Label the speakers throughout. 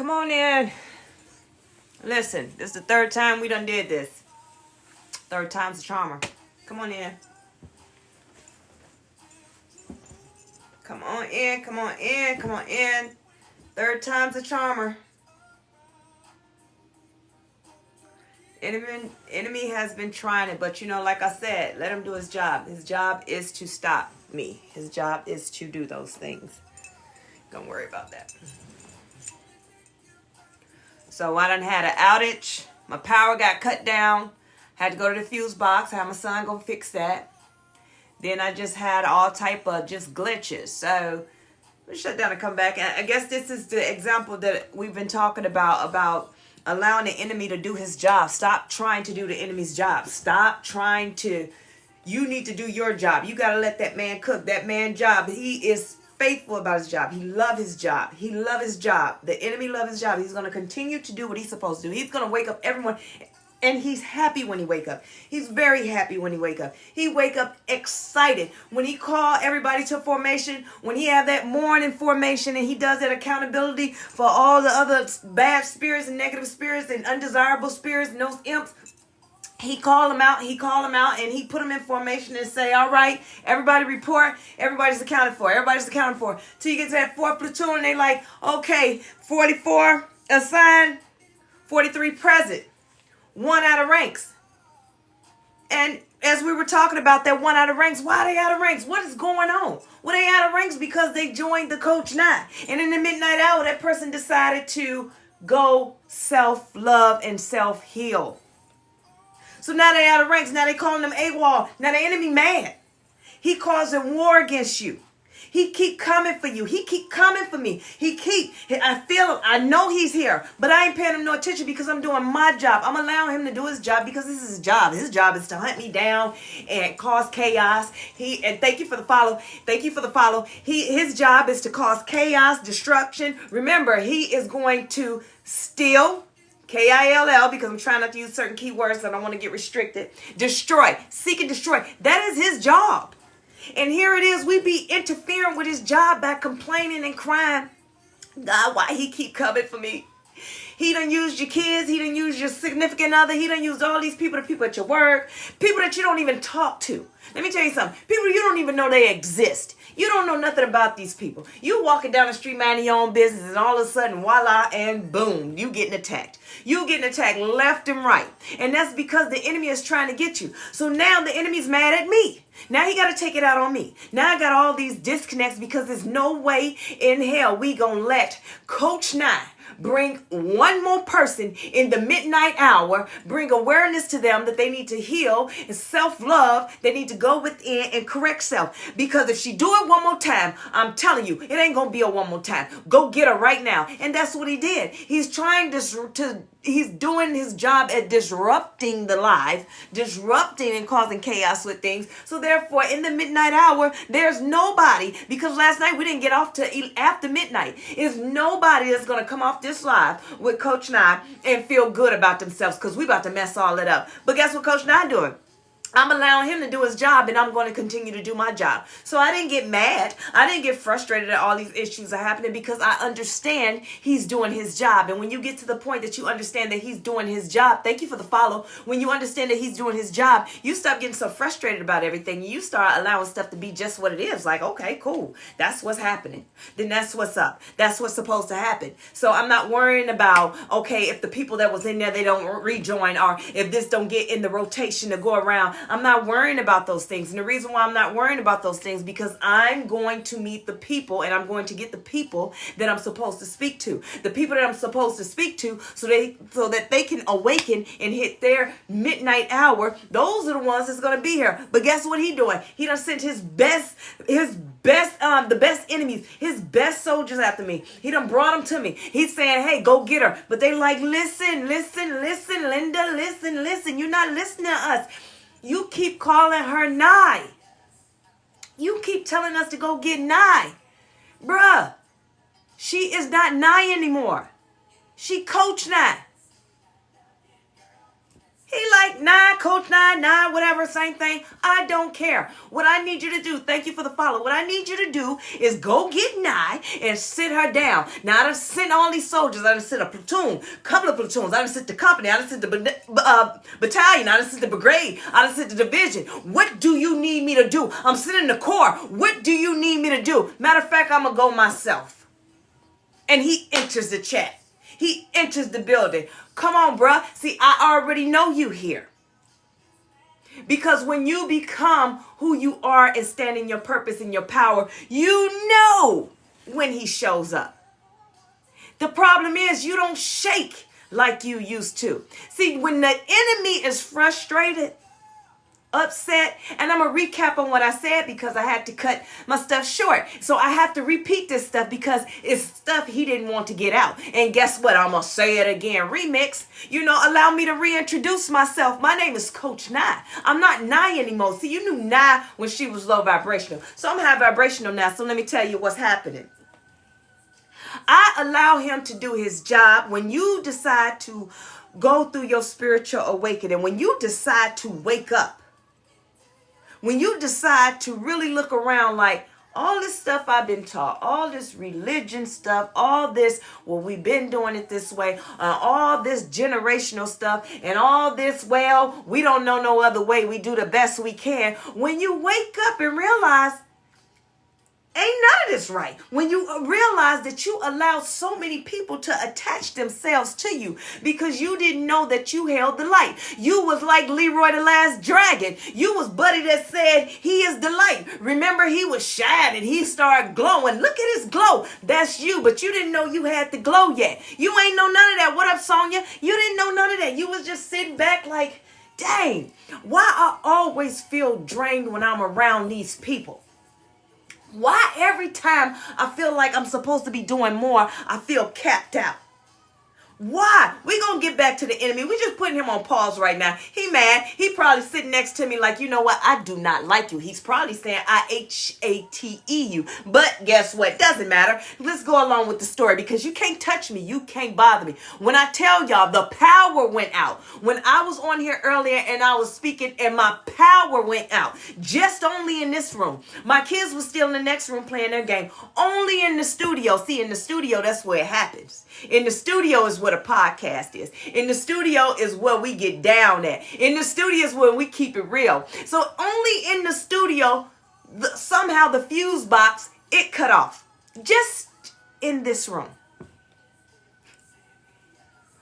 Speaker 1: Come on in. Listen, this is the third time we done did this. Third time's the charmer. Come on in. Come on in, come on in, come on in. Third time's the charmer. Enemy has been trying it, but like I said, let him do his job. His job is to stop me. His job is to do those things. Don't worry about that. So I done had an outage. My power got cut down. Had to go to the fuse box. I had my son go fix that. Then I just had all type of just glitches. So let's shut down and come back. And I guess this is the example that we've been talking about allowing the enemy to do his job. Stop trying to do the enemy's job. Stop trying to, you need to do your job. You got to let that man cook. That man's job, he is faithful about his job. He love his job. He love his job. The enemy love his job. He's going to continue to do what he's supposed to do. He's going to wake up everyone. And he's happy when he wake up. He's very happy when he wake up. He wake up excited. When he call everybody to formation, when he have that morning formation and he does that accountability for all the other bad spirits and negative spirits and undesirable spirits and those imps, he call them out, and he put them in formation and say, all right, everybody report, everybody's accounted for, Till you get to that 4th platoon and they like, okay, 44 assigned, 43 present. 1 out of ranks. And as we were talking about that 1 out of ranks, why are they out of ranks? What is going on? Well, they out of ranks because they joined the Coach 9. And in the midnight hour, that person decided to go self-love and self-heal. So now they out of ranks. Now they calling them AWOL. Now the enemy mad. He causing war against you. He keep coming for you. He keep coming for me. I feel him. I know he's here, but I ain't paying him no attention because I'm doing my job. I'm allowing him to do his job because this is his job. His job is to hunt me down and cause chaos. And thank you for the follow. His job is to cause chaos, destruction. Remember, he is going to steal. Kill, because I'm trying not to use certain keywords, so I don't want to get restricted. Destroy. Seek and destroy. That is his job. And here it is, we be interfering with his job by complaining and crying. God, why he keep coming for me? He done used your kids. He done used your significant other. He done used all these people, the people at your work, people that you don't even talk to. Let me tell you something. People you don't even know they exist. You don't know nothing about these people. You walking down the street minding your own business and all of a sudden, voila, and boom, you getting attacked. You getting attacked left and right. And that's because the enemy is trying to get you. So now the enemy's mad at me. Now he got to take it out on me. Now I got all these disconnects because there's no way in hell we gonna let Coach 9 bring one more person in the midnight hour, bring awareness to them that they need to heal and self-love. They need to go within and correct self. Because if she do it one more time, I'm telling you, it ain't going to be a one more time. Go get her right now. And that's what he did. He's trying he's doing his job at disrupting the live, disrupting and causing chaos with things. So therefore, in the midnight hour, there's nobody, because last night we didn't get off to after midnight. There's nobody that's going to come off this live with Coach 9 and feel good about themselves, because we about to mess all it up. But guess what Coach 9 doing? I'm allowing him to do his job, and I'm going to continue to do my job. So I didn't get mad. I didn't get frustrated that all these issues are happening, because I understand he's doing his job. And when you get to the point that you understand that he's doing his job, thank you for the follow. When you understand that he's doing his job, you stop getting so frustrated about everything. You start allowing stuff to be just what it is. Like, okay, cool. That's what's happening. Then that's what's up. That's what's supposed to happen. So I'm not worrying about, okay, if the people that was in there, they don't rejoin, or if this don't get in the rotation to go around. I'm not worrying about those things. And the reason why I'm not worrying about those things, because I'm going to meet the people, and I'm going to get the people that I'm supposed to speak to. The people that I'm supposed to speak to so that they can awaken and hit their midnight hour. Those are the ones that's going to be here. But guess what he doing? He done sent the best enemies, his best soldiers after me. He done brought them to me. He's saying, hey, go get her. But they like, listen, Linda, listen. You're not listening to us. You keep calling her Nye. You keep telling us to go get Nye. Bruh, she is not Nye anymore. She Coach 9. He like, nah, Coach, nah, whatever, same thing. I don't care. What I need you to do, thank you for the follow. What I need you to do is go get Nye and sit her down. Now, I done sent all these soldiers. I done sent a platoon, couple of platoons. I done sent the company. I done sent the battalion. I done sent the brigade. I done sent the division. What do you need me to do? I'm sending the corps. What do you need me to do? Matter of fact, I'm going to go myself. And he enters the chat. He enters the building. Come on, bruh. See, I already know you here. Because when you become who you are and stand in your purpose and your power, you know when he shows up. The problem is you don't shake like you used to. See, when the enemy is frustrated, upset, and I'm going to recap on what I said because I had to cut my stuff short. So I have to repeat this stuff because it's stuff he didn't want to get out. And guess what? I'm going to say it again. Remix. Allow me to reintroduce myself. My name is Coach Nye. I'm not Nye anymore. See, you knew Nye when she was low vibrational. So I'm high vibrational now. So let me tell you what's happening. I allow him to do his job. When you decide to go through your spiritual awakening, when you decide to wake up, when you decide to really look around like all this stuff I've been taught, all this religion stuff, all this, well, we've been doing it this way, all this generational stuff, and all this, well, we don't know no other way. We do the best we can. When you wake up and realize, ain't none of this right. When you realize that you allowed so many people to attach themselves to you because you didn't know that you held the light. You was like Leroy the Last Dragon. You was Buddy that said he is the light. Remember, he was shining. He started glowing. Look at his glow. That's you, but you didn't know you had the glow yet. You ain't know none of that. What up, Sonia? You didn't know none of that. You was just sitting back like, dang, why I always feel drained when I'm around these people? Why every time I feel like I'm supposed to be doing more, I feel capped out? Why? We gonna get back to the enemy. We just putting him on pause right now. He mad. He probably sitting next to me like, you know what? I do not like you. He's probably saying IHATE you. But guess what? Doesn't matter. Let's go along with the story because you can't touch me. You can't bother me. When I tell y'all the power went out. When I was on here earlier and I was speaking and my power went out. Just only in this room. My kids were still in the next room playing their game. Only in the studio. See, in the studio, that's where it happens. In the studio is what a podcast is. In the studio is where we get down at. In the studio is where we keep it real. So only in the studio, somehow the fuse box, it cut off. Just in this room.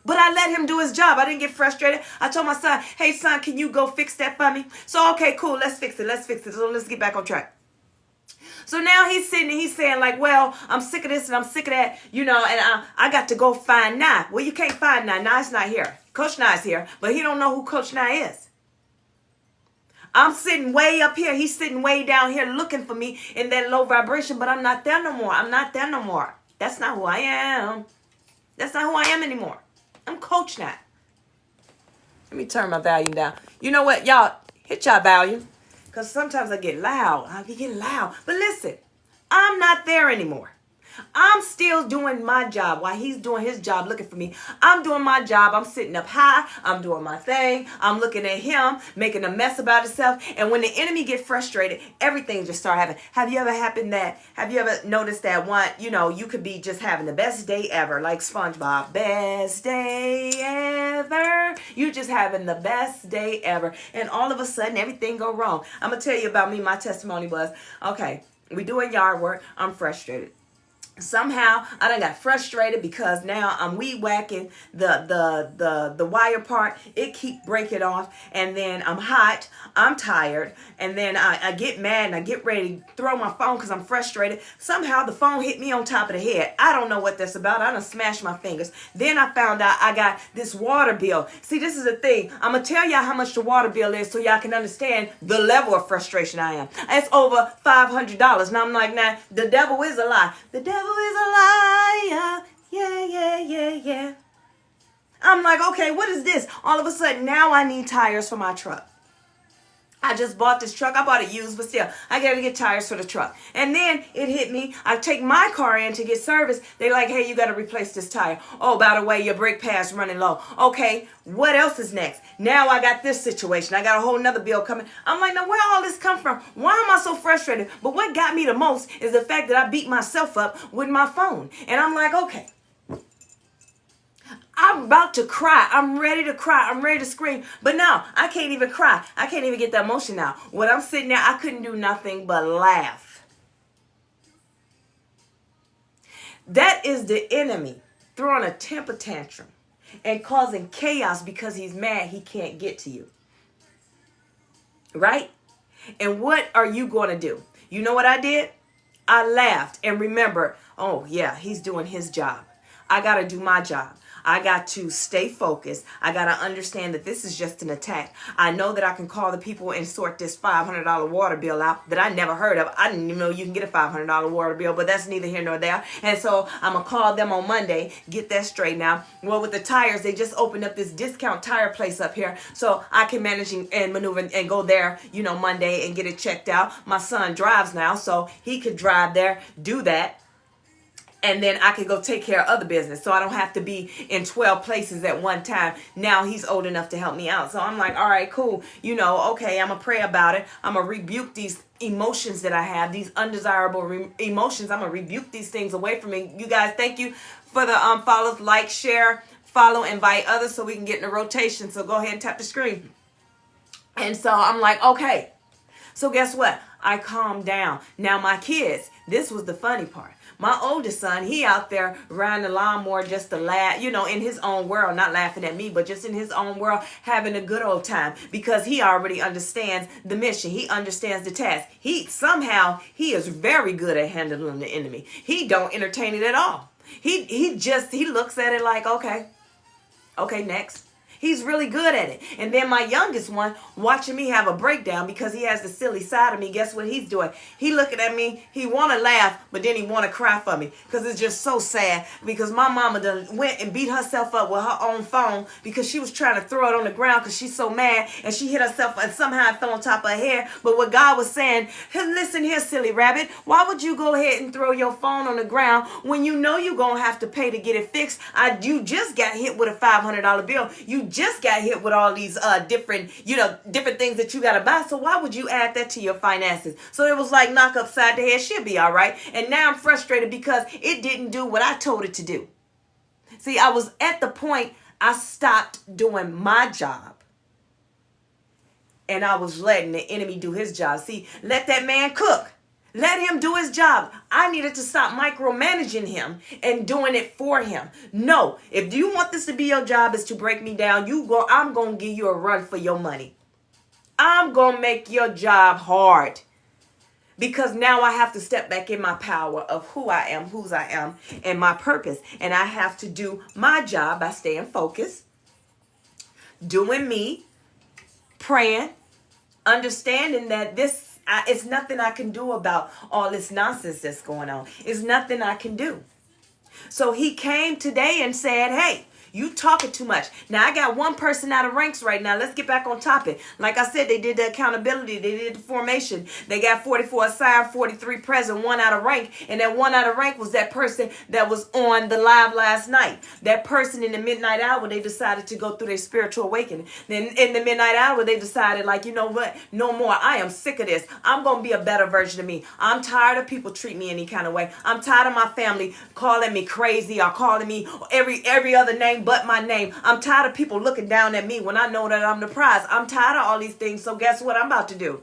Speaker 1: But I let him do his job. I didn't get frustrated. I told my son, hey, son, can you go fix that for me? So, okay, cool. Let's fix it. So let's get back on track. So now he's sitting and he's saying like, well, I'm sick of this and I'm sick of that, and I got to go find Nye. Well, you can't find Nye. Nye's not here. Coach Nye's here, but he don't know who Coach Nye is. I'm sitting way up here. He's sitting way down here looking for me in that low vibration, but I'm not there no more. That's not who I am. That's not who I am anymore. I'm Coach Nye. Let me turn my volume down. You know what, y'all? Hit y'all volume. Because sometimes I get loud. But listen, I'm not there anymore. I'm still doing my job while he's doing his job looking for me. I'm doing my job. I'm sitting up high. I'm doing my thing. I'm looking at him, making a mess about himself. And when the enemy gets frustrated, everything just start happening. Have you ever noticed that one, you could be just having the best day ever, like SpongeBob, best day ever. You just having the best day ever. And all of a sudden, everything go wrong. I'm going to tell you about me. My testimony was, okay, we doing yard work. I'm frustrated. Somehow I done got frustrated because now I'm weed whacking the wire part. It keep breaking off, and then I'm hot, I'm tired, and then I get mad and I get ready to throw my phone because I'm frustrated. Somehow the phone hit me on top of the head. I don't know what that's about. I done smashed my fingers. Then I found out I got this water bill. See, this is the thing. I'm gonna tell y'all how much the water bill is so y'all can understand the level of frustration I am. It's over $500. Now I'm like, nah, the devil is a lie. The devil is a liar. Yeah. I'm like, okay, what is this? All of a sudden, now I need tires for my truck. I just bought this truck. I bought it used, but still, I got to get tires for the truck. And then it hit me. I take my car in to get service. They like, hey, you got to replace this tire. Oh, by the way, your brake pad's running low. Okay, what else is next? Now I got this situation. I got a whole nother bill coming. I'm like, now where all this come from? Why am I so frustrated? But what got me the most is the fact that I beat myself up with my phone. And I'm like, okay. I'm about to cry. I'm ready to cry. I'm ready to scream. But no, I can't even cry. I can't even get the emotion out. When I'm sitting there, I couldn't do nothing but laugh. That is the enemy throwing a temper tantrum and causing chaos because he's mad he can't get to you. Right? And what are you going to do? You know what I did? I laughed and remember, oh yeah, he's doing his job. I got to do my job. I got to stay focused. I got to understand that this is just an attack. I know that I can call the people and sort this $500 water bill out that I never heard of. I didn't even know you can get a $500 water bill, but that's neither here nor there. And so I'm going to call them on Monday, get that straight now. Well, with the tires, they just opened up this discount tire place up here. So I can manage and maneuver and go there, Monday and get it checked out. My son drives now, so he could drive there, do that. And then I could go take care of other business. So I don't have to be in 12 places at one time. Now he's old enough to help me out. So I'm like, all right, cool. Okay, I'm going to pray about it. I'm going to rebuke these emotions that I have, these undesirable emotions. I'm going to rebuke these things away from me. You guys, thank you for the follows, like, share, follow, invite others so we can get in a rotation. So go ahead and tap the screen. And so I'm like, okay. So guess what? I calmed down. Now my kids, this was the funny part. My oldest son, he out there riding the lawnmower just to laugh, in his own world, not laughing at me, but just in his own world, having a good old time because he already understands the mission. He understands the task. He is very good at handling the enemy. He don't entertain it at all. He looks at it like, okay, next. He's really good at it. And then my youngest one, watching me have a breakdown because he has the silly side of me, guess what he's doing? He looking at me, he want to laugh, but then he want to cry for me because it's just so sad because my mama done went and beat herself up with her own phone because she was trying to throw it on the ground because she's so mad and she hit herself and somehow it fell on top of her head. But what God was saying, hey, listen here, silly rabbit, why would you go ahead and throw your phone on the ground when you know you're going to have to pay to get it fixed? You just got hit with a $500 bill. You just got hit with all these different things that you got to buy. So why would you add that to your finances? So it was like knock upside the head. She'll be all right. And now I'm frustrated because it didn't do what I told it to do. See, I was at the point I stopped doing my job. And I was letting the enemy do his job. See, let that man cook. Let him do his job. I needed to stop micromanaging him and doing it for him. No, if you want this to be your job is to break me down, I'm going to give you a run for your money. I'm going to make your job hard because now I have to step back in my power of who I am, whose I am, and my purpose. And I have to do my job by staying focused, doing me, praying, understanding that it's nothing I can do about all this nonsense that's going on. It's nothing I can do. So he came today and said, hey, you talking too much. Now, I got one person out of ranks right now. Let's get back on topic. Like I said, they did the accountability. They did the formation. They got 44 assigned, 43 present, one out of rank. And that one out of rank was that person that was on the live last night. That person in the midnight hour, they decided to go through their spiritual awakening. Then in the midnight hour, they decided, like, you know what? No more. I am sick of this. I'm going to be a better version of me. I'm tired of people treating me any kind of way. I'm tired of my family calling me crazy or calling me every other name but my name. I'm tired of people looking down at me when I know that I'm the prize. I'm tired of all these things. So guess what I'm about to do?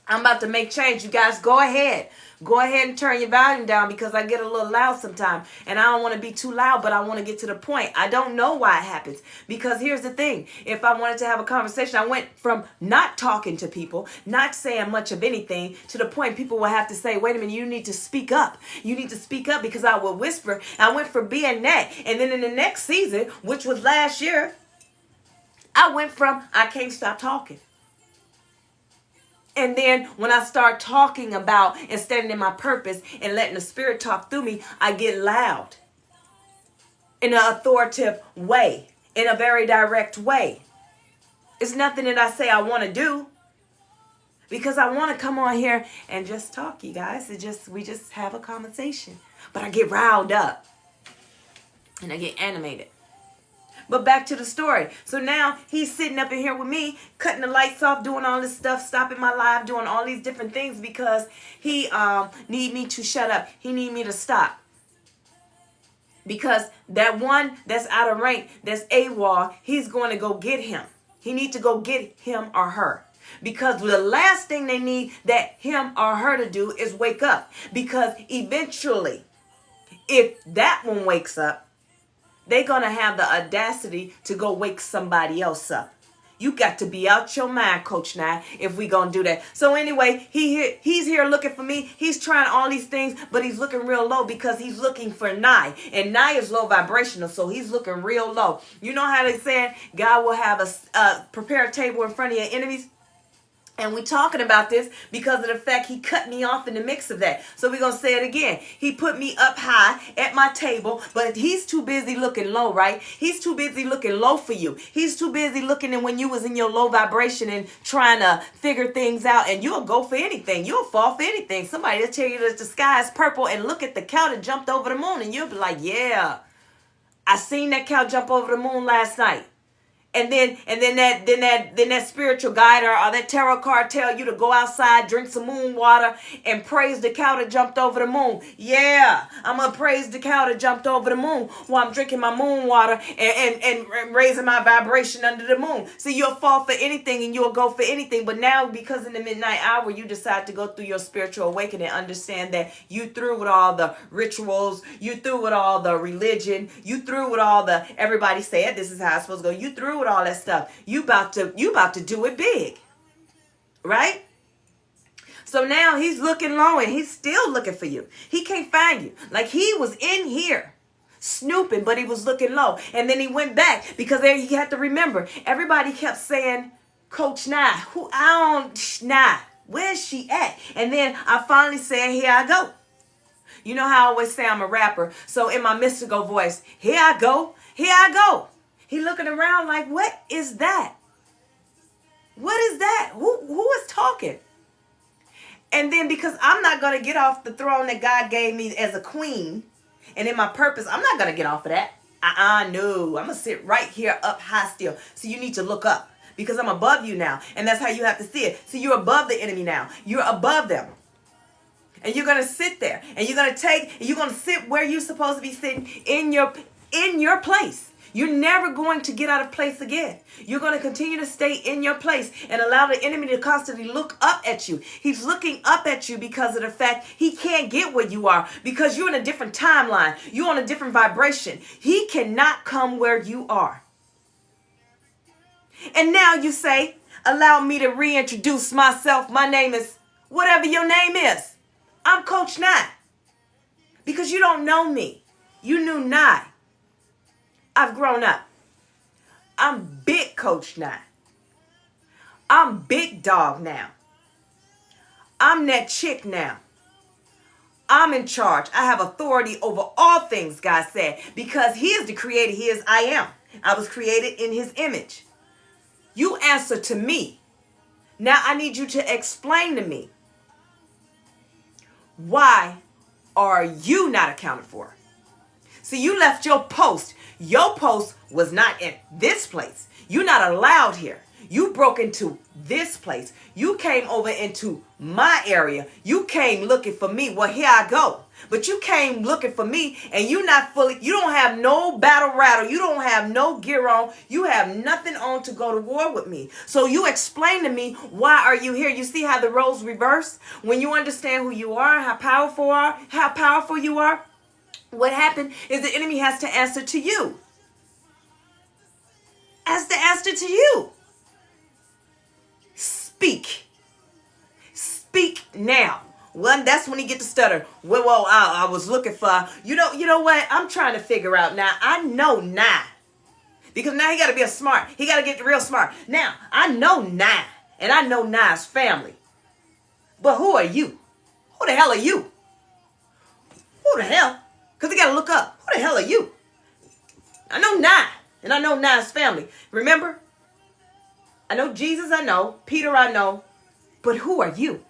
Speaker 1: I'm about to make change. You guys go ahead. Go ahead and turn your volume down because I get a little loud sometimes. And I don't want to be too loud, but I want to get to the point. I don't know why it happens. Because here's the thing. If I wanted to have a conversation, I went from not talking to people, not saying much of anything, to the point people will have to say, wait a minute, you need to speak up. You need to speak up because I will whisper. I went from being that. And then in the next season, which was last year, I went from I can't stop talking. And then when I start talking about and standing in my purpose and letting the Spirit talk through me, I get loud in an authoritative way, in a very direct way. It's nothing that I say I want to do. because I want to come on here and just talk, you guys. We just have a conversation. But I get riled up and I get animated. But back to the story. So now he's sitting up in here with me, cutting the lights off, doing all this stuff, stopping my live, doing all these different things because he need me to shut up. He need me to stop. Because that one that's out of rank, that's AWOL, he's going to go get him. He needs to go get him or her. Because the last thing they need that him or her to do is wake up. Because eventually, if that one wakes up, they're going to have the audacity to go wake somebody else up. You got to be out your mind, Coach Nye, if we going to do that. So anyway, he's here looking for me. He's trying all these things, but he's looking real low because he's looking for Nye. And Nye is low vibrational, so he's looking real low. You know how they said God will have prepare a table in front of your enemies? And we're talking about this because of the fact he cut me off in the mix of that. So we're going to say it again. He put me up high at my table, but he's too busy looking low, right? He's too busy looking low for you. He's too busy looking in when you was in your low vibration and trying to figure things out. And you'll go for anything. You'll fall for anything. Somebody will tell you that the sky is purple and look at the cow that jumped over the moon. And you'll be like, yeah, I seen that cow jump over the moon last night. And then that spiritual guide or that tarot card tell you to go outside, drink some moon water, and praise the cow that jumped over the moon. Yeah, I'm gonna praise the cow that jumped over the moon while I'm drinking my moon water and raising my vibration under the moon. See, you'll fall for anything and you'll go for anything. But now, because in the midnight hour, you decide to go through your spiritual awakening, understand that you through with all the rituals, you through with all the religion, you through with all the everybody said this is how it's supposed to go. You through with all that stuff. You about to do it big, right? So now he's looking low and he's still looking for you. He can't find you. Like he was in here snooping, but he was looking low. And then he went back because there you have to remember, everybody kept saying, Coach Nye, Nye, where's she at? And then I finally said, here I go. You know how I always say I'm a rapper. So in my mystical voice, here I go, here I go. He looking around like, what is that? What is that? Who is talking? And then because I'm not going to get off the throne that God gave me as a queen and in my purpose, I'm not going to get off of that. No, I'm going to sit right here up high still. So you need to look up because I'm above you now. And that's how you have to see it. So you're above the enemy now. You're above them. And you're going to sit there and you're going to sit where you're supposed to be sitting in your place. You're never going to get out of place again. You're going to continue to stay in your place and allow the enemy to constantly look up at you. He's looking up at you because of the fact he can't get where you are because you're in a different timeline. You're on a different vibration. He cannot come where you are. And now you say, allow me to reintroduce myself. My name is whatever your name is. I'm Coach Nye. Because you don't know me. You knew Nye. I've grown up. I'm big Coach Nye. I'm big dog now. I'm that chick now. I'm in charge. I have authority over all things, God said, because he is the creator. He is I am. I was created in his image. You answer to me. Now I need you to explain to me, why are you not accounted for? See, you left your post. Your post was not in this place. You're not allowed here. You broke into this place. You came over into my area. You came looking for me. Well, here I go. But you came looking for me and you don't have no battle rattle. You don't have no gear on. You have nothing on to go to war with me. So you explain to me, why are you here? You see how the roles reverse? When you understand who you are, how powerful you are, what happened is the enemy has to answer to you. Has to answer to you. Speak. Speak now. Well, that's when he get to stutter. Well, I was looking for, you know what? I'm trying to figure out now. I know Nye. Because now he got to be smart. He got to get real smart. Now, I know Nye. And I know Nye's family. But who are you? Who the hell are you? Who the hell? Because he got to look up. Who the hell are you? I know Nye. And I know Nye's family. Remember? I know Jesus, I know. Peter, I know. But who are you?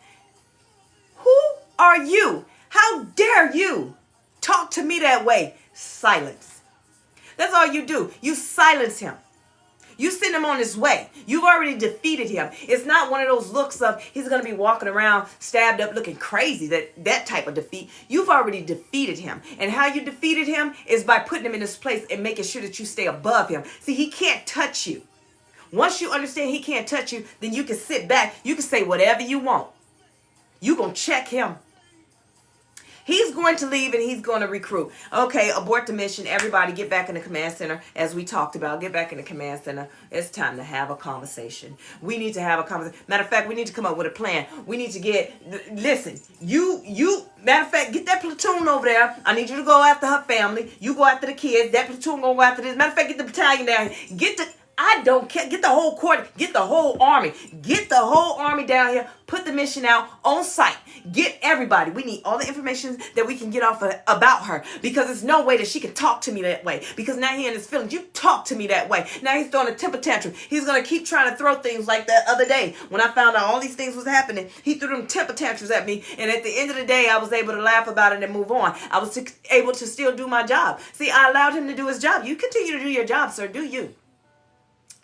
Speaker 1: Who are you? How dare you talk to me that way? Silence. That's all you do. You silence him. You send him on his way. You've already defeated him. It's not one of those looks of he's going to be walking around stabbed up looking crazy, that type of defeat. You've already defeated him. And how you defeated him is by putting him in this place and making sure that you stay above him. See, he can't touch you. Once you understand he can't touch you, then you can sit back. You can say whatever you want. You're going to check him. He's going to leave and he's going to recruit. Okay, abort the mission. Everybody get back in the command center. As we talked about, get back in the command center. It's time to have a conversation. We need to have a conversation. Matter of fact, we need to come up with a plan. We need to listen, matter of fact, get that platoon over there. I need you to go after her family. You go after the kids. That platoon going to go after this. Matter of fact, get the battalion down here. I don't care. Get the whole court. Get the whole army. Get the whole army down here. Put the mission out on site. Get everybody. We need all the information that we can get off of, about her. Because there's no way that she can talk to me that way. Because now he in his feelings. You talk to me that way. Now he's throwing a temper tantrum. He's going to keep trying to throw things like that other day. When I found out all these things was happening, he threw them temper tantrums at me. And at the end of the day, I was able to laugh about it and move on. I was able to still do my job. See, I allowed him to do his job. You continue to do your job, sir. Do you?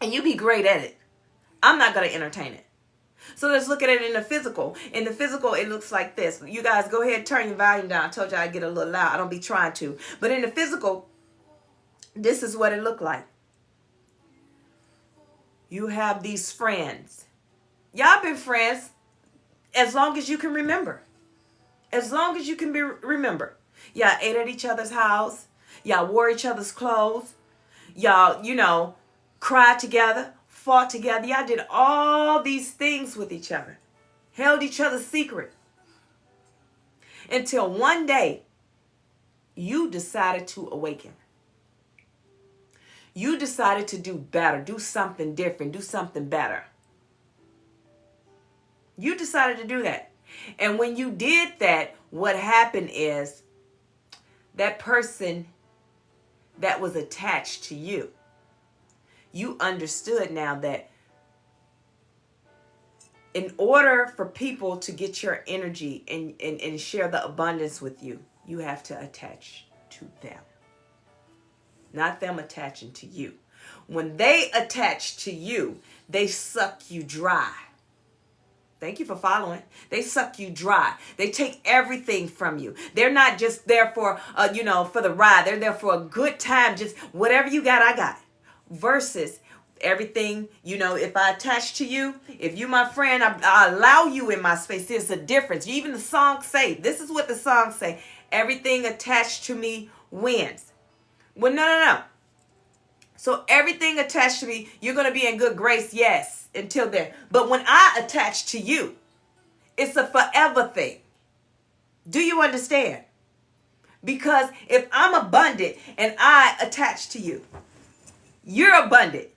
Speaker 1: And you be great at it. I'm not going to entertain it. So let's look at it in the physical. In the physical, it looks like this. You guys go ahead, turn your volume down. I told you I'd get a little loud. I don't be trying to. But in the physical, this is what it looked like. You have these friends. Y'all been friends as long as you can remember. As long as you can remember. Y'all ate at each other's house. Y'all wore each other's clothes. Y'all, cried together, fought together. Y'all did all these things with each other. Held each other's secret. Until one day, you decided to awaken. You decided to do better, do something different, do something better. You decided to do that. And when you did that, what happened is that person that was attached to you, you understood now that in order for people to get your energy and share the abundance with you, you have to attach to them. Not them attaching to you. When they attach to you, they suck you dry. Thank you for following. They suck you dry. They take everything from you. They're not just there for, for the ride. They're there for a good time. Just whatever you got, I got. Versus everything, if I attach to you, if you my friend, I allow you in my space. There's a difference. Even the songs say, this is what the songs say. Everything attached to me wins. Well, no. So everything attached to me, you're going to be in good grace, yes, until then. But when I attach to you, it's a forever thing. Do you understand? Because if I'm abundant and I attach to you, you're abundant.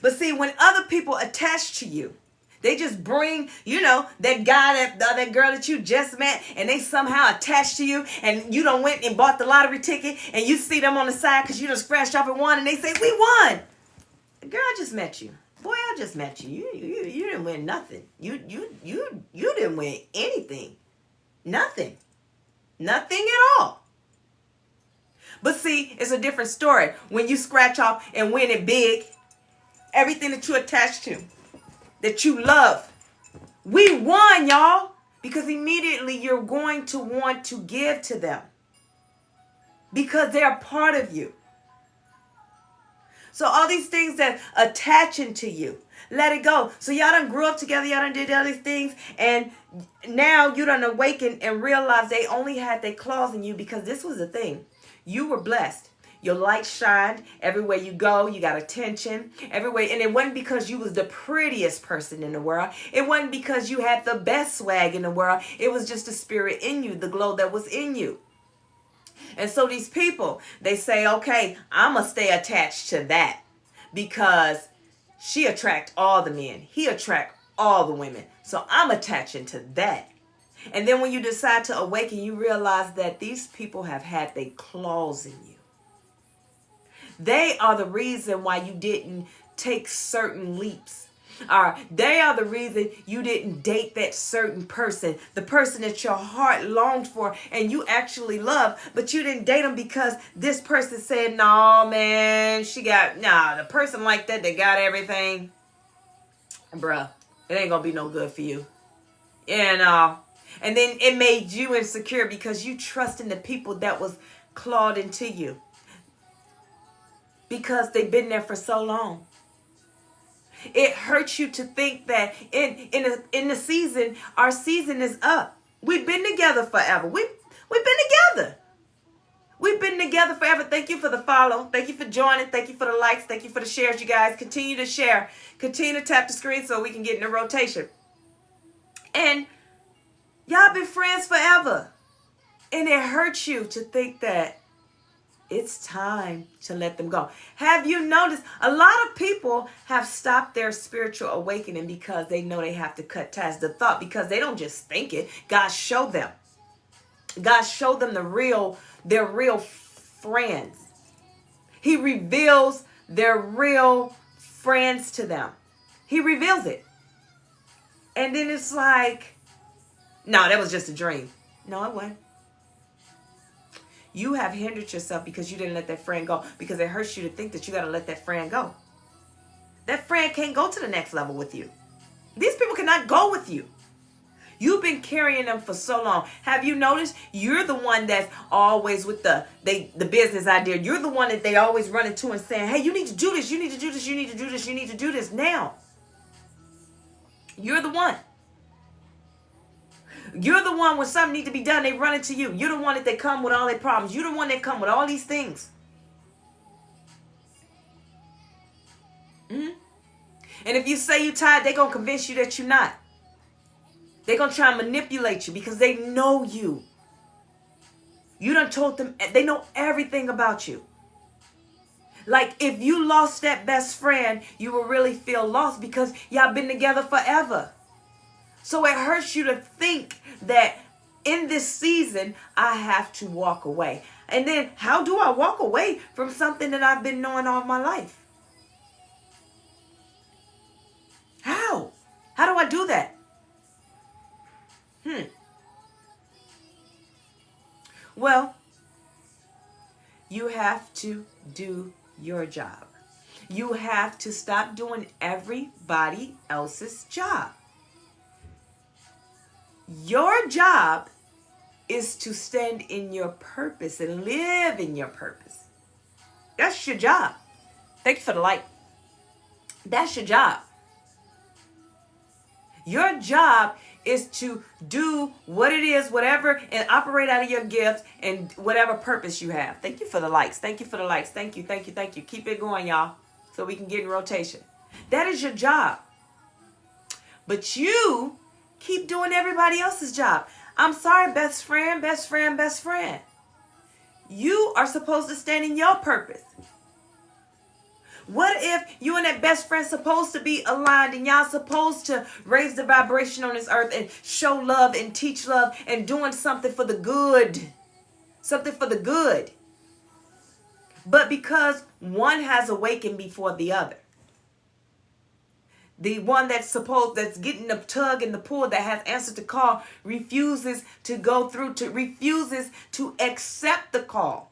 Speaker 1: But see, when other people attach to you, they just bring, that guy, that girl that you just met, and they somehow attach to you, and you done went and bought the lottery ticket, and you see them on the side because you done scratched off and won, and they say, we won. Girl, I just met you. Boy, I just met you. You didn't win nothing. You didn't win anything. Nothing. Nothing at all. But see, it's a different story. When you scratch off and win it big, everything that you attach to, that you love, we won, y'all. Because immediately you're going to want to give to them. Because they're part of you. So all these things that attaching to you, let it go. So y'all done grew up together, y'all done did all these things, and now you done awakened and realized they only had their claws in you because this was the thing. You were blessed. Your light shined everywhere you go. You got attention everywhere. And it wasn't because you was the prettiest person in the world. It wasn't because you had the best swag in the world. It was just the spirit in you, the glow that was in you. And so these people, they say, okay, I'm going to stay attached to that because she attract all the men. He attract all the women. So I'm attaching to that. And then when you decide to awaken, you realize that these people have had their claws in you. They are the reason why you didn't take certain leaps. They are the reason you didn't date that certain person, the person that your heart longed for and you actually love, but you didn't date them because this person said, no, man, the person like that got everything. Bruh, it ain't gonna be no good for you. And then it made you insecure because you trust in the people that was clawed into you. Because they've been there for so long. It hurts you to think that in the season, our season is up. We've been together forever. We've been together. We've been together forever. Thank you for the follow. Thank you for joining. Thank you for the likes. Thank you for the shares, you guys. Continue to share. Continue to tap the screen so we can get in a rotation. And y'all been friends forever. And it hurts you to think that it's time to let them go. Have you noticed a lot of people have stopped their spiritual awakening because they know they have to cut ties? The thought, because they don't just think it. God showed them. God showed them their real friends. He reveals their real friends to them. He reveals it. And then it's like, no, that was just a dream. No, it wasn't. You have hindered yourself because you didn't let that friend go, because it hurts you to think that you got to let that friend go. That friend can't go to the next level with you. These people cannot go with you. You've been carrying them for so long. Have you noticed you're the one that's always with the business idea? You're the one that they always run into and saying, hey, you need to do this. You need to do this. You need to do this. You need to do this now. You're the one. You're the one when something needs to be done, they run into you. You're the one that they come with all their problems. You're the one that come with all these things. And if you say you're tired, they're going to convince you that you're not. They're going to try and manipulate you because they know you. You done told them, they know everything about you. Like if you lost that best friend, you will really feel lost because y'all been together forever. So it hurts you to think that in this season, I have to walk away. And then how do I walk away from something that I've been knowing all my life? How? How do I do that? Well, you have to do your job. You have to stop doing everybody else's job. Your job is to stand in your purpose and live in your purpose. That's your job. Thank you for the like. That's your job. Your job is to do what it is, whatever, and operate out of your gift and whatever purpose you have. Thank you for the likes. Thank you for the likes. Thank you, thank you, thank you. Keep it going, y'all, so we can get in rotation. That is your job. But you keep doing everybody else's job. I'm sorry, best friend, best friend, best friend. You are supposed to stand in your purpose. What if you and that best friend supposed to be aligned and y'all supposed to raise the vibration on this earth and show love and teach love and doing something for the good? Something for the good. But because one has awakened before the other, the one that's getting the tug and the pull, that has answered the call, refuses to go through, refuses to accept the call.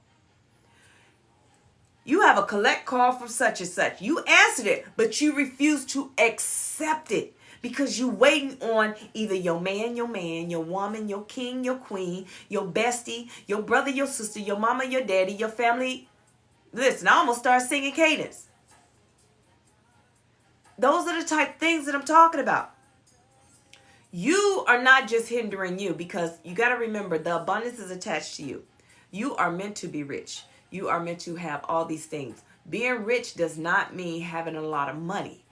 Speaker 1: You have a collect call from such and such. You answered it, but you refuse to accept it because you waiting on either your man, your woman, your king, your queen, your bestie, your brother, your sister, your mama, your daddy, your family. Listen, I almost start singing cadence. Those are the type things that I'm talking about. You are not just hindering you, because you got to remember the abundance is attached to you. You are meant to be rich. You are meant to have all these things. Being rich does not mean having a lot of money.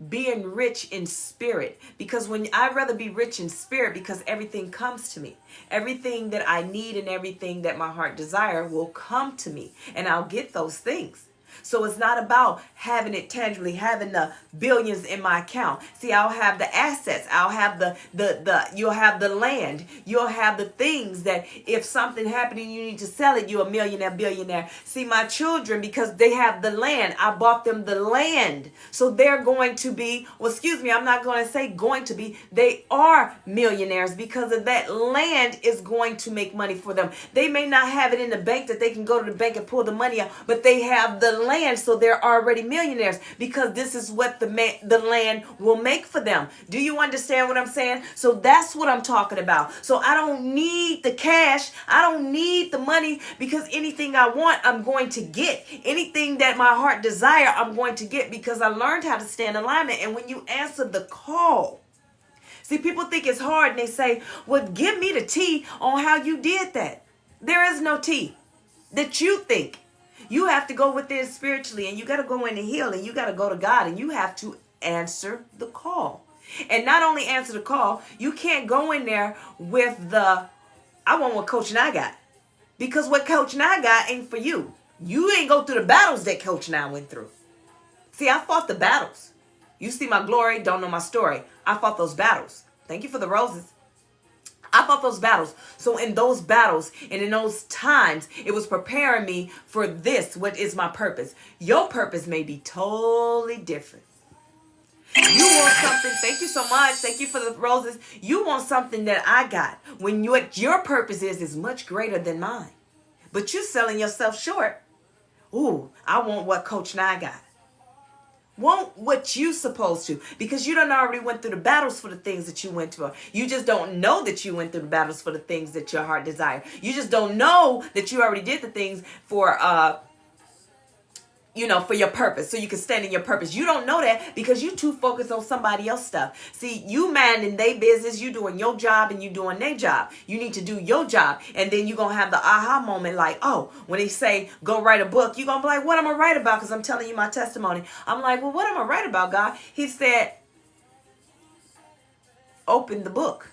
Speaker 1: Being rich in spirit, because I'd rather be rich in spirit, because everything comes to me. Everything that I need and everything that my heart desire will come to me, and I'll get those things. So it's not about having it tangibly, having the billions in my account. See, I'll have the assets. I'll have you'll have the land. You'll have the things that if something happened and you need to sell it, you're a millionaire, billionaire. See, my children, because they have the land, I bought them the land. So they're going to be, well, excuse me, I'm not going to say going to be, they are millionaires because of that land is going to make money for them. They may not have it in the bank that they can go to the bank and pull the money out, but they have the land, so they're already millionaires because this is what the land will make for them. Do you understand what I'm saying? So that's what I'm talking about. So I don't need the cash. I don't need the money because anything I want, I'm going to get. Anything that my heart desire, I'm going to get because I learned how to stay in alignment. And when you answer the call, see, people think it's hard and they say, well, give me the tea on how you did that. There is no tea that you think. You have to go within spiritually and you got to go in and heal and you got to go to God and you have to answer the call. And not only answer the call, you can't go in there with I want what Coach Nye got. Because what Coach Nye got ain't for you. You ain't go through the battles that Coach Nye went through. See, I fought the battles. You see my glory, don't know my story. I fought those battles. Thank you for the roses. I fought those battles. So in those battles and in those times, it was preparing me for this, what is my purpose. Your purpose may be totally different. You want something, thank you so much, thank you for the roses. You want something that I got when what your purpose is much greater than mine. But you're selling yourself short. Ooh, I want what Coach Nye got. Want what you supposed to, because you done already went through the battles for the things that you went through. You just don't know that you went through the battles for the things that your heart desire. You just don't know that you already did the things for for your purpose, so you can stand in your purpose. You don't know that because you too focused on somebody else's stuff. See, you minding their business, you doing your job and you doing their job. You need to do your job, and then you're going to have the aha moment like, oh, when they say, go write a book, you're going to be like, what am I write about? Because I'm telling you my testimony. I'm like, well, what am I write about, God? He said, open the book.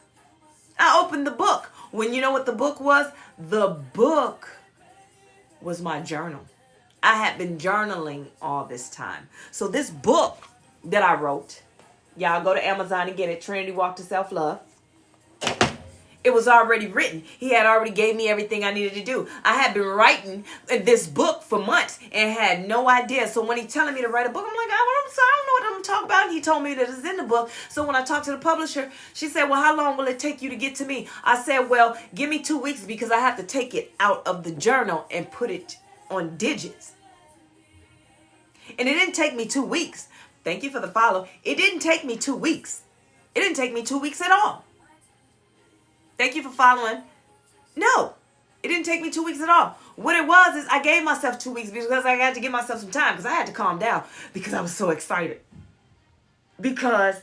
Speaker 1: I opened the book. When you know what the book was? The book was my journal. I had been journaling all this time. So this book that I wrote, y'all go to Amazon and get it, Trinity Walk to Self-Love. It was already written. He had already gave me everything I needed to do. I had been writing this book for months and had no idea. So when he telling me to write a book, I'm like, I don't know what I'm talking about. And he told me that it's in the book. So when I talked to the publisher, she said, well, how long will it take you to get to me? I said, well, give me 2 weeks because I have to take it out of the journal and put it on digits. And it didn't take me 2 weeks. Thank you for the follow. It didn't take me 2 weeks. It didn't take me 2 weeks at all. Thank you for following. No, it didn't take me 2 weeks at all. What it was is I gave myself 2 weeks because I had to give myself some time because I had to calm down because I was so excited. Because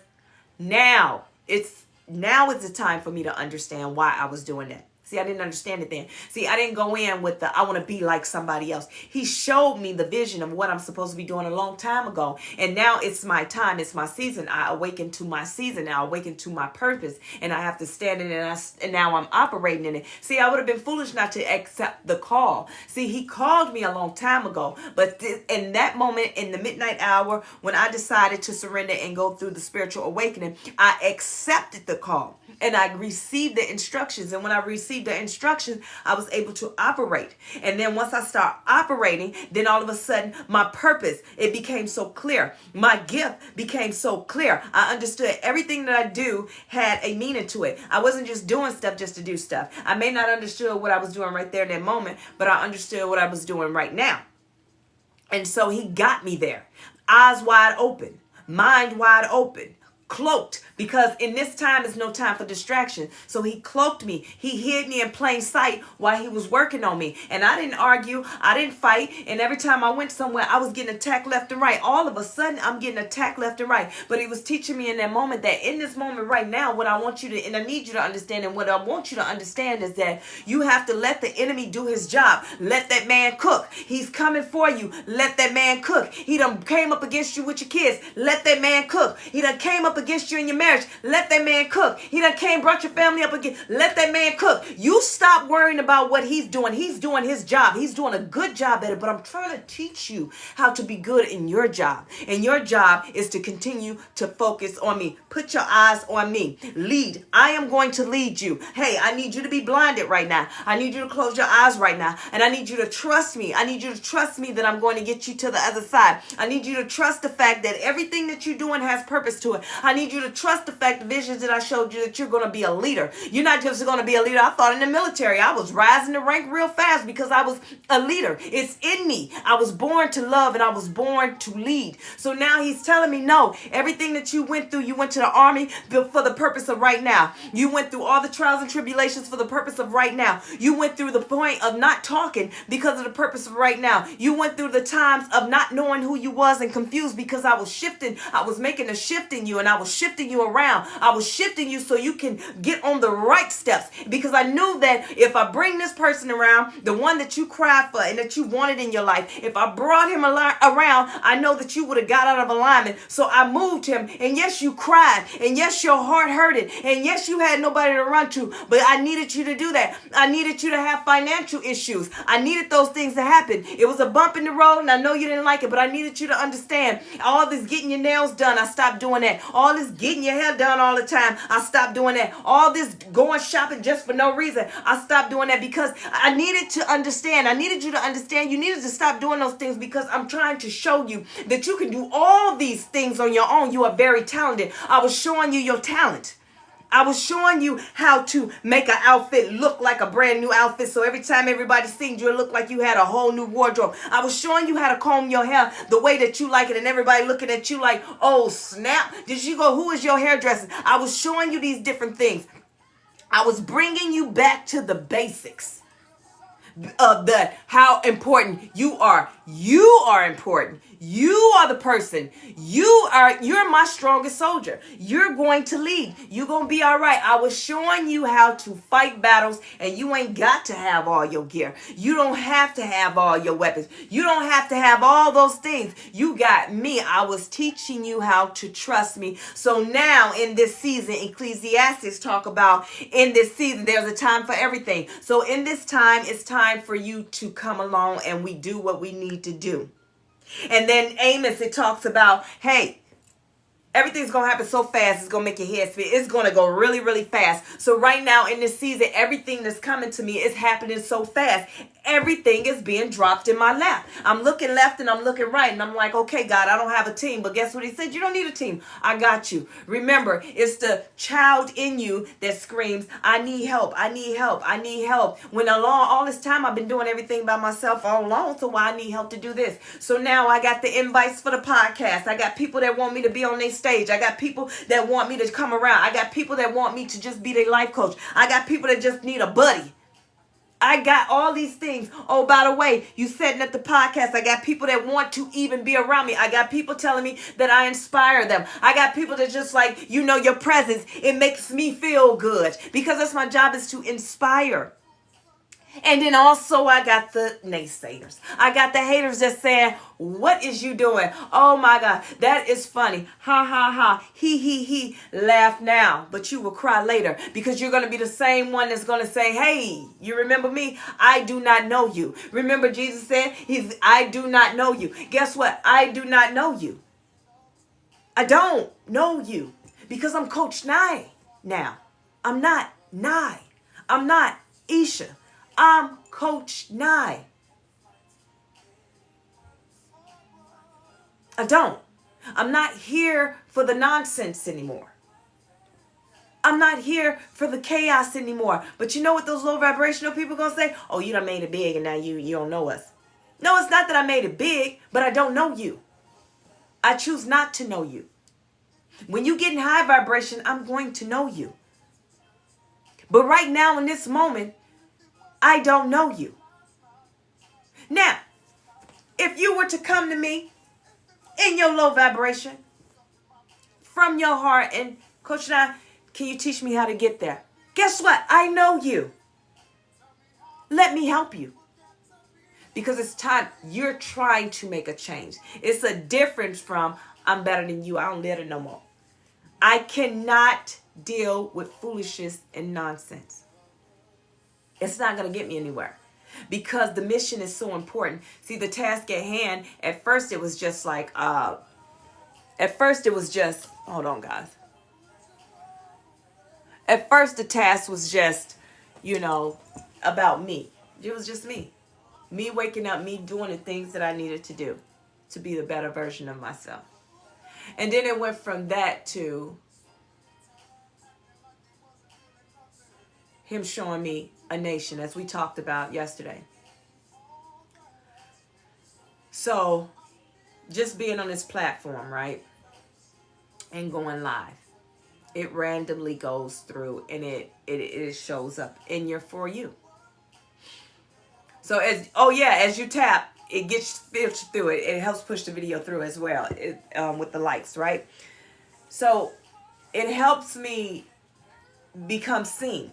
Speaker 1: now is the time for me to understand why I was doing that. See, I didn't understand it then. See, I didn't go in with I want to be like somebody else. He showed me the vision of what I'm supposed to be doing a long time ago. And now it's my time. It's my season. I awaken to my season. Now I awaken to my purpose. And I have to stand in it. And now I'm operating in it. See, I would have been foolish not to accept the call. See, he called me a long time ago. But in that moment, in the midnight hour, when I decided to surrender and go through the spiritual awakening, I accepted the call. And I received the instructions. And when I received the instructions, I was able to operate. And then once I start operating, then all of a sudden my purpose, it became so clear. My gift became so clear. I understood everything that I do had a meaning to it. I wasn't just doing stuff just to do stuff. I may not understood what I was doing right there in that moment, but I understood what I was doing right now. And so he got me there. Eyes wide open, mind wide open. Cloaked, because in this time is no time for distraction. So he cloaked me. He hid me in plain sight while he was working on me. And I didn't argue. I didn't fight. And every time I went somewhere, I was getting attacked left and right. All of a sudden, I'm getting attacked left and right. But he was teaching me in that moment that in this moment right now, what I want you to, and I need you to understand, and what I want you to understand is that you have to let the enemy do his job. Let that man cook. He's coming for you. Let that man cook. He done came up against you with your kids. Let that man cook. He done came up up against you in your marriage. Let that man cook. He done came, brought your family up again. Let that man cook. You stop worrying about what he's doing. He's doing his job. He's doing a good job at it. But I'm trying to teach you how to be good in your job. And your job is to continue to focus on me. Put your eyes on me. Lead. I am going to lead you. Hey, I need you to be blinded right now. I need you to close your eyes right now. And I need you to trust me. I need you to trust me that I'm going to get you to the other side. I need you to trust the fact that everything that you're doing has purpose to it. I need you to trust the fact, the visions that I showed you, that you're going to be a leader. You're not just going to be a leader. I thought in the military, I was rising the rank real fast because I was a leader. It's in me. I was born to love and I was born to lead. So now he's telling me, no, everything that you went through, you went to the army for the purpose of right now. You went through all the trials and tribulations for the purpose of right now. You went through the point of not talking because of the purpose of right now. You went through the times of not knowing who you was and confused because I was shifting. I was making a shift in you and I was shifting you around. I was shifting you so you can get on the right steps because I knew that if I bring this person around, the one that you cried for and that you wanted in your life, if I brought him around, I know that you would have got out of alignment. So I moved him, and yes, you cried, and yes, your heart hurted, and yes, you had nobody to run to, but I needed you to do that. I needed you to have financial issues. I needed those things to happen. It was a bump in the road, and I know you didn't like it, but I needed you to understand. All this getting your nails done, I stopped doing that. All this getting your hair done all the time, I stopped doing that. All this going shopping just for no reason, I stopped doing that because I needed to understand. I needed you to understand. You needed to stop doing those things because I'm trying to show you that you can do all these things on your own. You are very talented. I was showing you your talent. I was showing you how to make an outfit look like a brand new outfit. So every time everybody sings you, it looked like you had a whole new wardrobe. I was showing you how to comb your hair the way that you like it. And everybody looking at you like, oh, snap. Did you go, who is your hairdresser? I was showing you these different things. I was bringing you back to the basics of how important you are. You are important. You are the person. You're my strongest soldier. You're going to lead. You're going to be all right. I was showing you how to fight battles, and you ain't got to have all your gear. You don't have to have all your weapons. You don't have to have all those things. You got me. I was teaching you how to trust me. So now in this season, Ecclesiastes talk about in this season, there's a time for everything. So in this time, it's time for you to come along and we do what we need to do. And then Amos, it talks about, hey, everything's going to happen so fast, it's going to make your head spin. It's going to go really, really fast. So right now in this season, everything that's coming to me is happening so fast. Everything is being dropped in my lap. I'm looking left and I'm looking right. And I'm like, okay, God, I don't have a team. But guess what he said? You don't need a team. I got you. Remember, it's the child in you that screams, I need help. I need help. I need help. When all this time I've been doing everything by myself all along. So why I need help to do this? So now I got the invites for the podcast. I got people that want me to be on their stage. I got people that want me to come around. I got people that want me to just be their life coach. I got people that just need a buddy. I got all these things. Oh, by the way, you setting up the podcast. I got people that want to even be around me. I got people telling me that I inspire them. I got people that just like, your presence. It makes me feel good because that's my job, is to inspire. And then also I got the naysayers. I got the haters that saying, what is you doing? Oh my God, that is funny. Ha ha ha. He. Laugh now, but you will cry later because you're going to be the same one that's going to say, hey, you remember me? I do not know you. Remember Jesus said, I do not know you. Guess what? I do not know you. I don't know you because I'm Coach Nye now. I'm not Nye. I'm not Isha. I'm Coach Nye. I'm not here for the nonsense anymore. I'm not here for the chaos anymore. But you know what those low vibrational people going to say? Oh, you done made it big and now you don't know us. No, it's not that I made it big, but I don't know you. I choose not to know you. When you get in high vibration, I'm going to know you. But right now in this moment, I don't know you. Now, if you were to come to me in your low vibration from your heart and Coach Nye, can you teach me how to get there? Guess what? I know you. Let me help you. Because it's time. You're trying to make a change. It's a difference from I'm better than you. I don't live it no more. I cannot deal with foolishness and nonsense. It's not going to get me anywhere because the mission is so important. See, the task at hand, at first it was just like, hold on, guys. At first the task was just, about me. It was just me. Me waking up, me doing the things that I needed to do to be the better version of myself. And then it went from that to him showing me a nation, as we talked about yesterday. So just being on this platform, right, and going live, it randomly goes through and it shows up in your For You. So as you tap, it gets filtered through it. It helps push the video through as well with the likes, right? So it helps me become seen.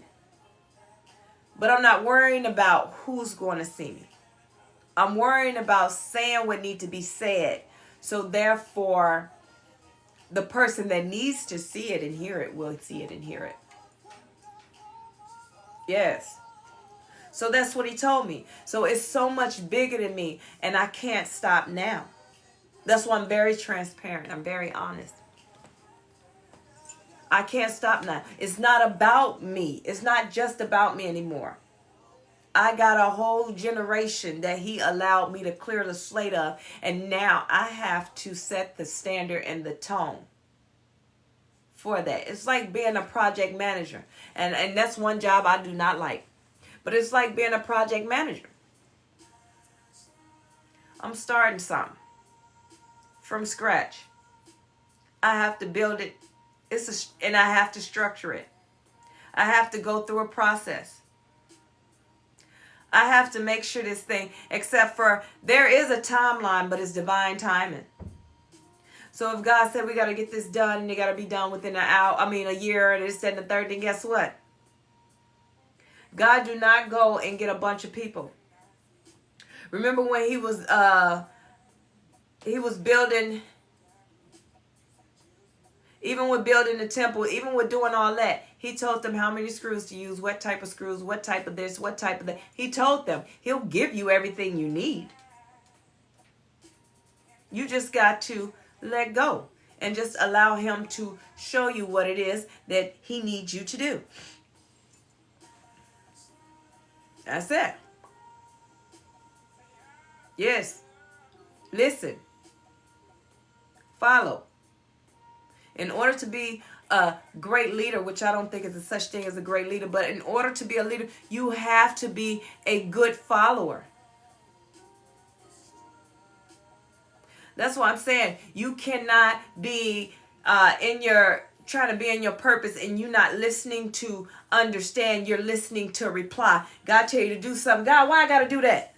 Speaker 1: But I'm not worrying about who's going to see me. I'm worrying about saying what needs to be said. So therefore, the person that needs to see it and hear it will see it and hear it. Yes. So that's what he told me. So it's so much bigger than me, and I can't stop now. That's why I'm very transparent. I'm very honest. I can't stop now. It's not about me. It's not just about me anymore. I got a whole generation that he allowed me to clear the slate of, and now I have to set the standard and the tone for that. It's like being a project manager, and that's one job I do not like. But it's like being a project manager. I'm starting something from scratch. I have to build it. And I have to structure it. I have to go through a process. I have to make sure this thing, except for there is a timeline, but it's divine timing. So if God said we got to get this done, and it got to be done within a year, and it's and the third, then guess what? God do not go and get a bunch of people. Remember when he was building, even with building the temple, even with doing all that, he told them how many screws to use, what type of screws, what type of this, what type of that. He told them he'll give you everything you need. You just got to let go and just allow him to show you what it is that he needs you to do. That's it. Yes. Listen. Follow. In order to be a great leader, which I don't think is a such thing as a great leader, but in order to be a leader, you have to be a good follower. That's what I'm saying. You cannot be trying to be in your purpose and you not listening to understand. You're listening to reply. God tell you to do something. God, why I got to do that?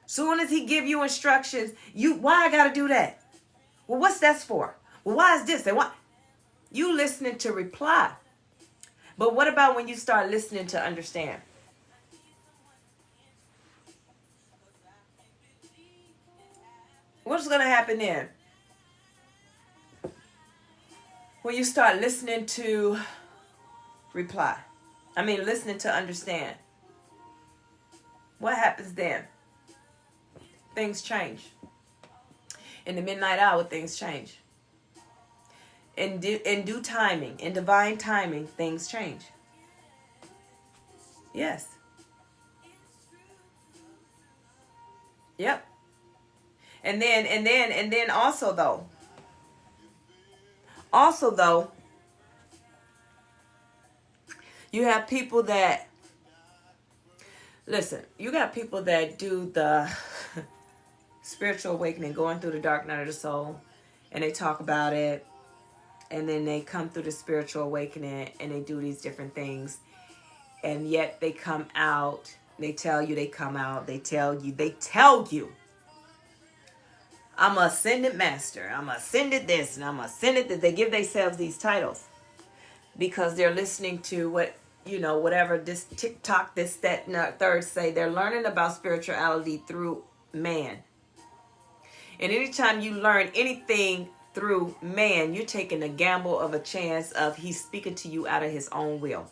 Speaker 1: Soon as he give you instructions, why I got to do that? Well, what's that for? Well, why is this? And why? You listening to reply. But what about when you start listening to understand? What's going to happen then? When you start listening to reply. Listening to understand. What happens then? Things change. In the midnight hour, things change. In due timing, in divine timing, things change. Yes. Yep. And then also though, you have people that, listen, you got people that do the spiritual awakening, going through the dark night of the soul, and they talk about it, and then they come through the spiritual awakening, and they do these different things, and yet they come out, they tell you, I'm an ascended master, I'm ascended this, and I'm ascended that. They give themselves these titles because they're listening to whatever this TikTok, this, that, and that, third say. They're learning about spirituality through man. And anytime you learn anything through man, you're taking a gamble of a chance of he's speaking to you out of his own will.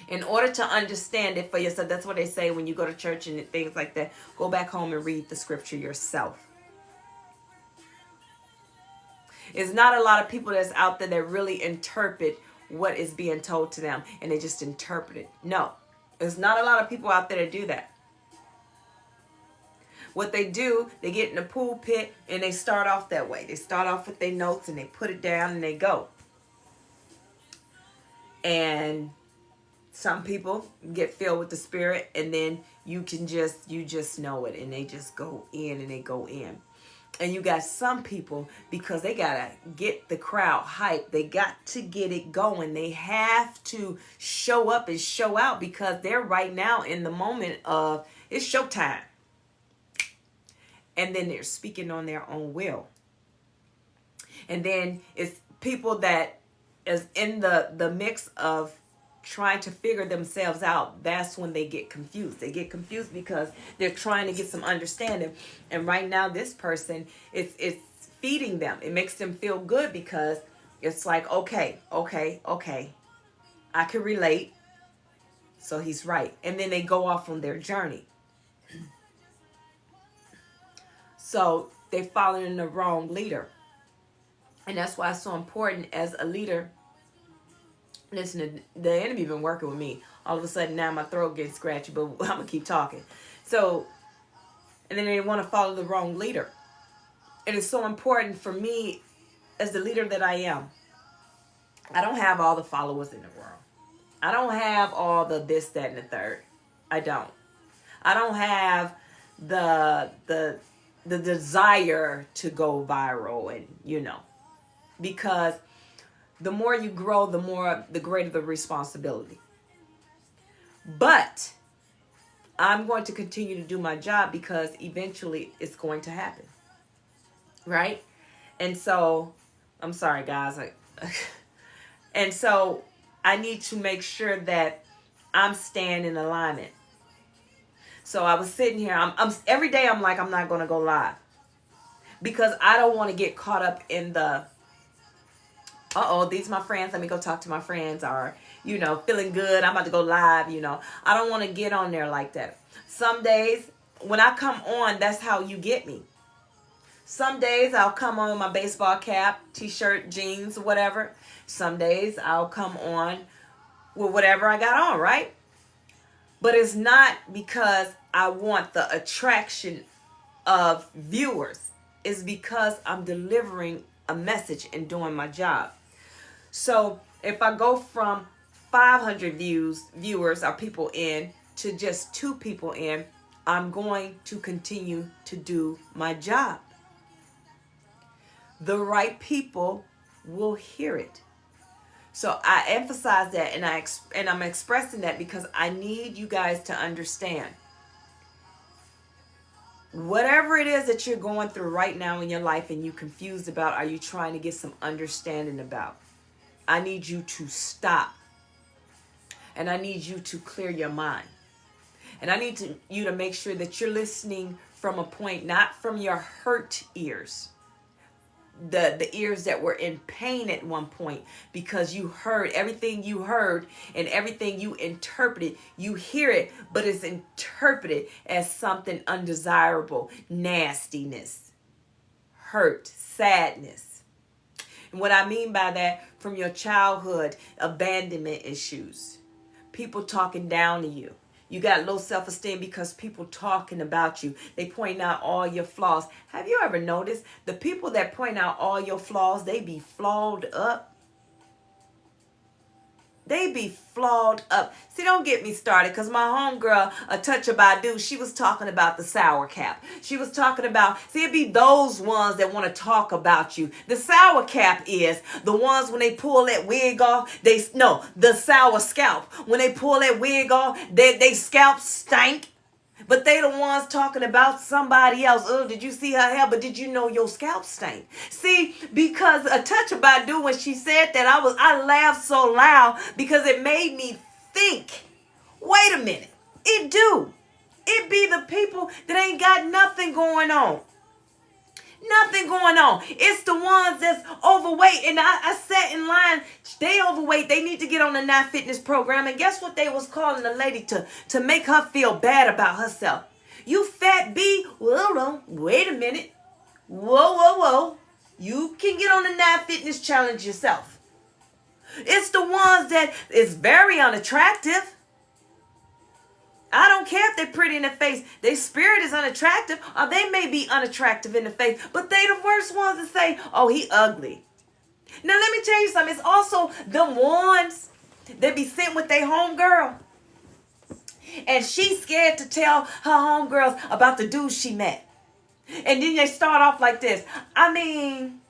Speaker 1: In order to understand it for yourself, that's what they say when you go to church and things like that. Go back home and read the scripture yourself. It's not a lot of people that's out there that really interpret what is being told to them, and they just interpret it. No, there's not a lot of people out there that do that. What they do, they get in the pulpit and they start off that way. They start off with their notes and they put it down and they go. And some people get filled with the Spirit, and then you just know it, and they just go in and they go in. And you got some people, because they gotta get the crowd hyped, they got to get it going. They have to show up and show out because they're right now in the moment of it's showtime. And then they're speaking on their own will. And then it's people that is in the mix of trying to figure themselves out. That's when they get confused. They get confused because they're trying to get some understanding. And right now, this person, it's feeding them. It makes them feel good because it's like, okay, I can relate. So he's right. And then they go off on their journey. So they're following the wrong leader. And that's why it's so important as a leader. Listen, the enemy been working with me. All of a sudden now my throat gets scratchy, but I'm going to keep talking. So, and then they want to follow the wrong leader. It is so important for me as the leader that I am. I don't have all the followers in the world. I don't have all the this, that, and the third. I don't. I don't have the desire to go viral and, because the more you grow, the greater the responsibility. But I'm going to continue to do my job because eventually it's going to happen. Right? And so, I'm sorry, guys. And so I need to make sure that I'm staying in alignment. So I was sitting here. I'm every day I'm like, I'm not going to go live. Because I don't want to get caught up in the these are my friends, let me go talk to my friends, or, feeling good, I'm about to go live, I don't want to get on there like that. Some days, when I come on, that's how you get me. Some days, I'll come on with my baseball cap, t-shirt, jeans, whatever. Some days, I'll come on with whatever I got on, right? But it's not because I want the attraction of viewers. It's because I'm delivering a message and doing my job. So if I go from 500 viewers or people in to just 2 people in, I'm going to continue to do my job. The right people will hear it. So I emphasize that, and I'm expressing that because I need you guys to understand. Whatever it is that you're going through right now in your life and you're confused about, are you trying to get some understanding about? I need you to stop. And I need you to clear your mind. And I need you to make sure that you're listening from a point, not from your hurt ears. The ears that were in pain at one point because you heard everything you heard and everything you interpreted. You hear it, but it's interpreted as something undesirable, nastiness, hurt, sadness. And what I mean by that, from your childhood, abandonment issues, people talking down to you. You got low self-esteem because people talking about you. They point out all your flaws. Have you ever noticed the people that point out all your flaws, they be flawed up? They be flawed up. See, don't get me started because my homegirl, Toucha Badu, she was talking about the sour cap. She was talking about, it be those ones that want to talk about you. The sour cap is the ones when they pull that wig off, the sour scalp. When they pull that wig off, they scalp stank. But they the ones talking about somebody else. Oh, did you see her hair? But did you know your scalp stank? See, because Toucha Badu, when she said that, I laughed so loud because it made me think. Wait a minute. It be the people that ain't got nothing going on. Nothing going on. It's the ones that's overweight. And I sat in line. They overweight. They need to get on the Now Fitness program. And guess what they was calling the lady to make her feel bad about herself? You fat B. Well, hold on. Wait a minute. Whoa. You can get on the Now Fitness challenge yourself. It's the ones that is very unattractive. I don't care if they're pretty in the face. Their spirit is unattractive, or they may be unattractive in the face, but they the worst ones to say, oh, he ugly. Now, let me tell you something. It's also the ones that be sitting with their homegirl, and she's scared to tell her homegirls about the dude she met. And then they start off like this. I mean,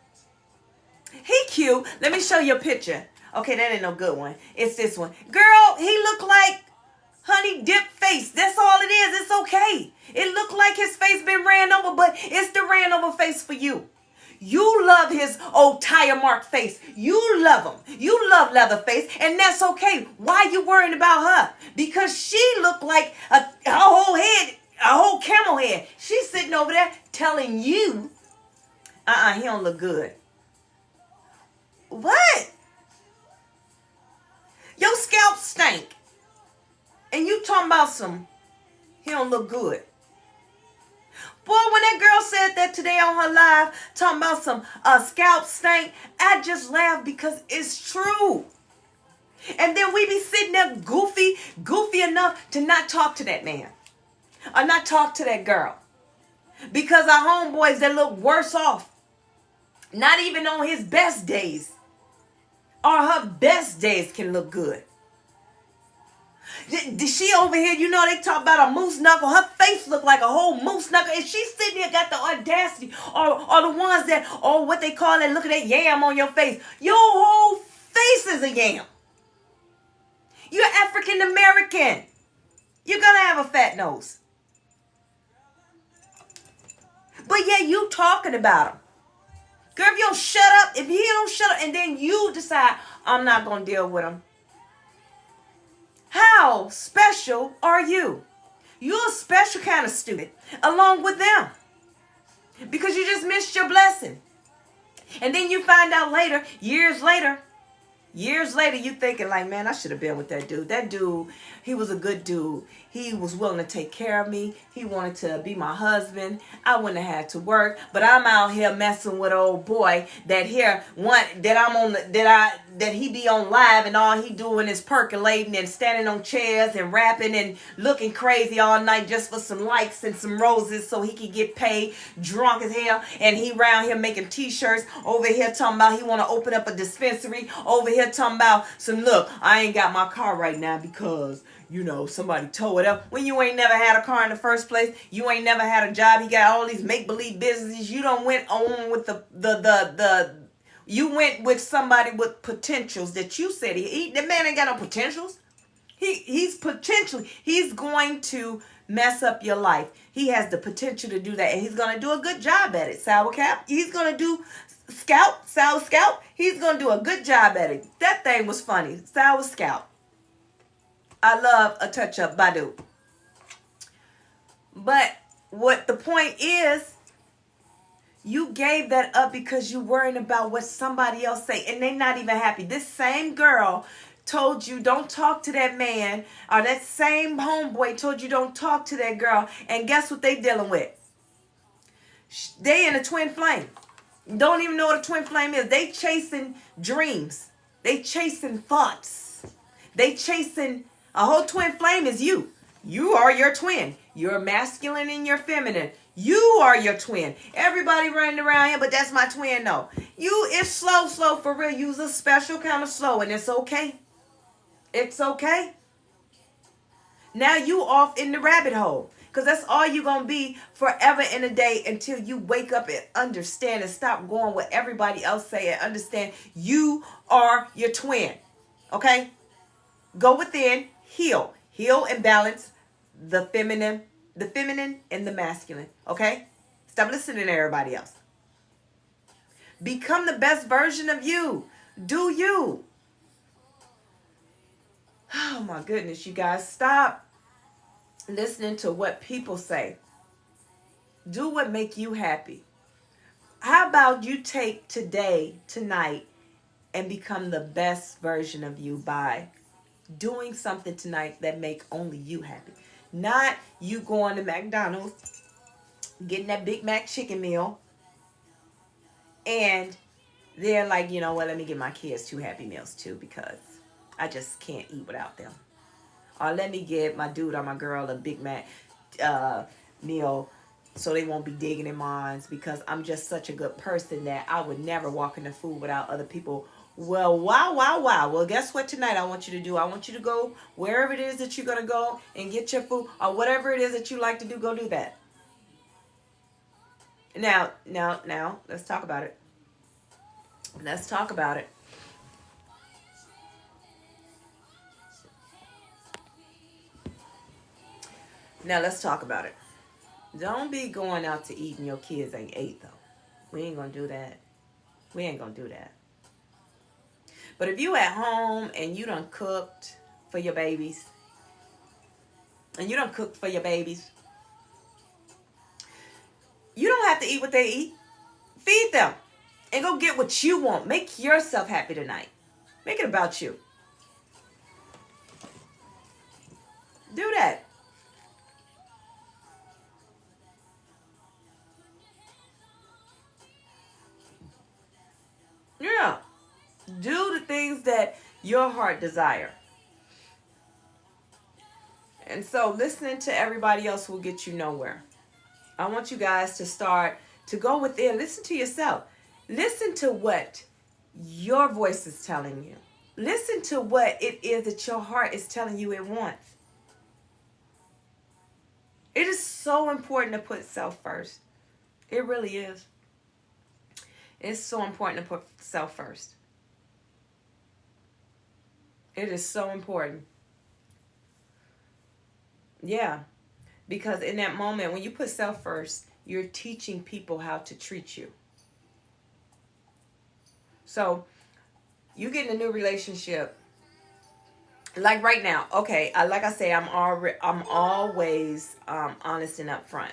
Speaker 1: he cute. Let me show you a picture. Okay, that ain't no good one. It's this one. Girl, he look like honey dip face. That's all it is. It's okay. It looked like his face been ran over, but it's the ran over face for you. You love his old tire mark face. You love him. You love Leatherface, and that's okay. Why you worrying about her? Because she looked like her whole head, a whole camel head. She's sitting over there telling you, he don't look good. What? Your scalp stank. And you talking about he don't look good. Boy, when that girl said that today on her live, talking about scalp stank, I just laughed because it's true. And then we be sitting there goofy enough to not talk to that man. Or not talk to that girl. Because our homeboys that look worse off. Not even on his best days. Or her best days can look good. She over here, they talk about a moose knuckle. Her face look like a whole moose knuckle. And she's sitting there got the audacity. Or the ones that, what they call it, look at that yam on your face. Your whole face is a yam. You're African American. You're going to have a fat nose. But yeah, you talking about him. Girl, if you don't shut up, if he don't shut up, and then you decide, I'm not going to deal with him. How special are you? You're a special kind of stupid along with them. Because you just missed your blessing. And then you find out later, years later, you thinking like, man, I should have been with that dude. That dude, he was a good dude. He was willing to take care of me. He wanted to be my husband. I wouldn't have had to work, but I'm out here messing with an old boy that he be on live and all he doing is percolating and standing on chairs and rapping and looking crazy all night just for some likes and some roses so he could get paid, drunk as hell. And he around here making t-shirts, over here talking about he want to open up a dispensary, over here talking about look, I ain't got my car right now because somebody towed it up. When you ain't never had a car in the first place, you ain't never had a job. He got all these make-believe businesses. You don't went on with you went with somebody with potentials that you said the man ain't got no potentials. He's going to mess up your life. He has the potential to do that, and he's going to do a good job at it. Sour Cap, he's going to do Sour Scout. He's going to do a good job at it. That thing was funny. Sour Scout. I love a touch-up Badu. But what the point is, you gave that up because you worrying about what somebody else say, and they not even happy. This same girl told you don't talk to that man, or that same homeboy told you don't talk to that girl, and guess what they dealing with? They in a twin flame. Don't even know what a twin flame is. They chasing dreams. They chasing thoughts. They chasing... A whole twin flame is you. You are your twin. You're masculine and you're feminine. You are your twin. Everybody running around here, but that's my twin. No. It's slow for real. You's a special kind of slow, and it's okay. It's okay. Now you off in the rabbit hole. Because that's all you're going to be forever in a day until you wake up and understand and stop going what everybody else say and understand you are your twin. Okay? Go within. Heal and balance the feminine and the masculine. Okay? Stop listening to everybody else. Become the best version of you. Do you. Oh my goodness, you guys. Stop listening to what people say. Do what make you happy. How about you take today, tonight, and become the best version of you by doing something tonight that make only you happy. Not you going to McDonald's, getting that Big Mac chicken meal, and they're like, you know what, let me get my kids 2 Happy Meals too because I just can't eat without them. Or let me get my dude or my girl a Big Mac meal so they won't be digging in mine because I'm just such a good person that I would never walk into food without other people. Well, wow. Well, guess what tonight I want you to do? I want you to go wherever it is that you're going to go and get your food or whatever it is that you like to do, go do that. Now, let's talk about it. Let's talk about it. Now, let's talk about it. Don't be going out to eat and your kids ain't ate, though. We ain't going to do that. We ain't going to do that. But if you at home and you done cooked for your babies, you don't have to eat what they eat. Feed them. And go get what you want. Make yourself happy tonight. Make it about you. Do that. Yeah. Do the things that your heart desire. And so listening to everybody else will get you nowhere. I want you guys to start to go within. Listen to yourself. Listen to what your voice is telling you. Listen to what it is that your heart is telling you it wants. It is so important to put self first. It really is. It's so important to put self first. It is so important. Yeah. Because in that moment, when you put self first, you're teaching people how to treat you. So, you get in a new relationship, like right now. Okay, like I say, I'm always honest and upfront.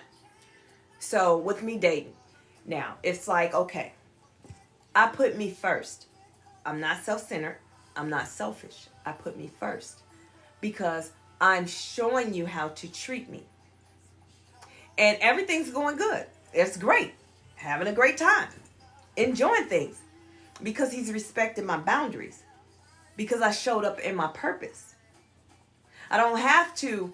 Speaker 1: So with me dating, now it's like, okay, I put me first. I'm not self-centered. I'm not selfish. I put me first because I'm showing you how to treat me. And everything's going good. It's great. Having a great time. Enjoying things. Because he's respecting my boundaries. Because I showed up in my purpose. I don't have to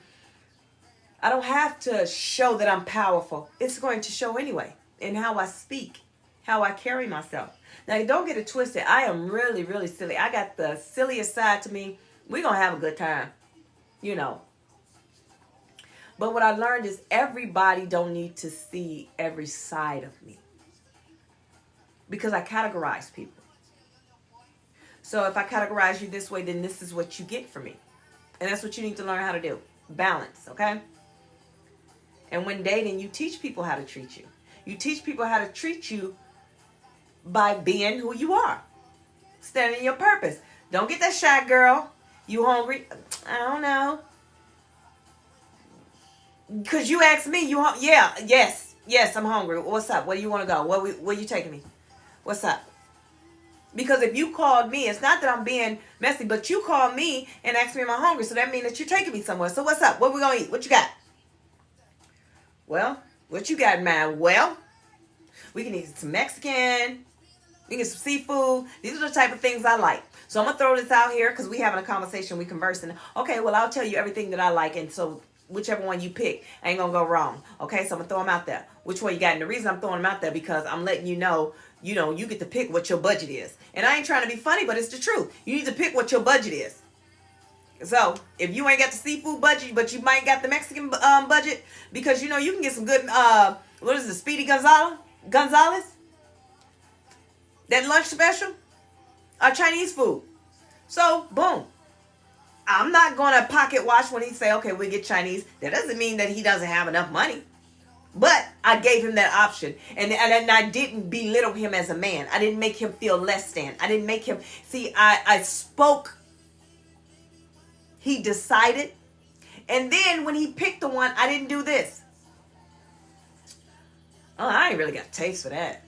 Speaker 1: show that I'm powerful. It's going to show anyway in how I speak, how I carry myself. Now, don't get it twisted. I am really, really silly. I got the silliest side to me. We're going to have a good time, you know. But what I learned is everybody don't need to see every side of me. Because I categorize people. So if I categorize you this way, then this is what you get from me. And that's what you need to learn how to do. Balance, okay? And when dating, you teach people how to treat you. You teach people how to treat you by being who you are. Standing in your purpose. Don't get that shy girl. You hungry? I don't know. Because you asked me, yes, I'm hungry. What's up? Where do you want to go? Where you taking me? What's up? Because if you called me, it's not that I'm being messy, but you called me and asked me am I hungry, so that means that you're taking me somewhere. So what's up? What we going to eat? What you got? Well, what you got in mind? Well, we can eat some Mexican. We can get some seafood. These are the type of things I like. So I'm going to throw this out here because we having a conversation. We conversing. Okay, well, I'll tell you everything that I like. And so whichever one you pick ain't going to go wrong. Okay, so I'm going to throw them out there. Which one you got? And the reason I'm throwing them out there because I'm letting you know, you get to pick what your budget is. And I ain't trying to be funny, but it's the truth. You need to pick what your budget is. So if you ain't got the seafood budget, but you might got the Mexican budget, because you can get some good, what is it, Speedy Gonzalez? That lunch special? Or Chinese food. So, boom. I'm not going to pocket watch when he say, okay, we get Chinese. That doesn't mean that he doesn't have enough money. But I gave him that option. And I didn't belittle him as a man. I didn't make him feel less than. I didn't make him... See, I spoke. He decided. And then when he picked the one, I didn't do this. Oh, I ain't really got taste for that.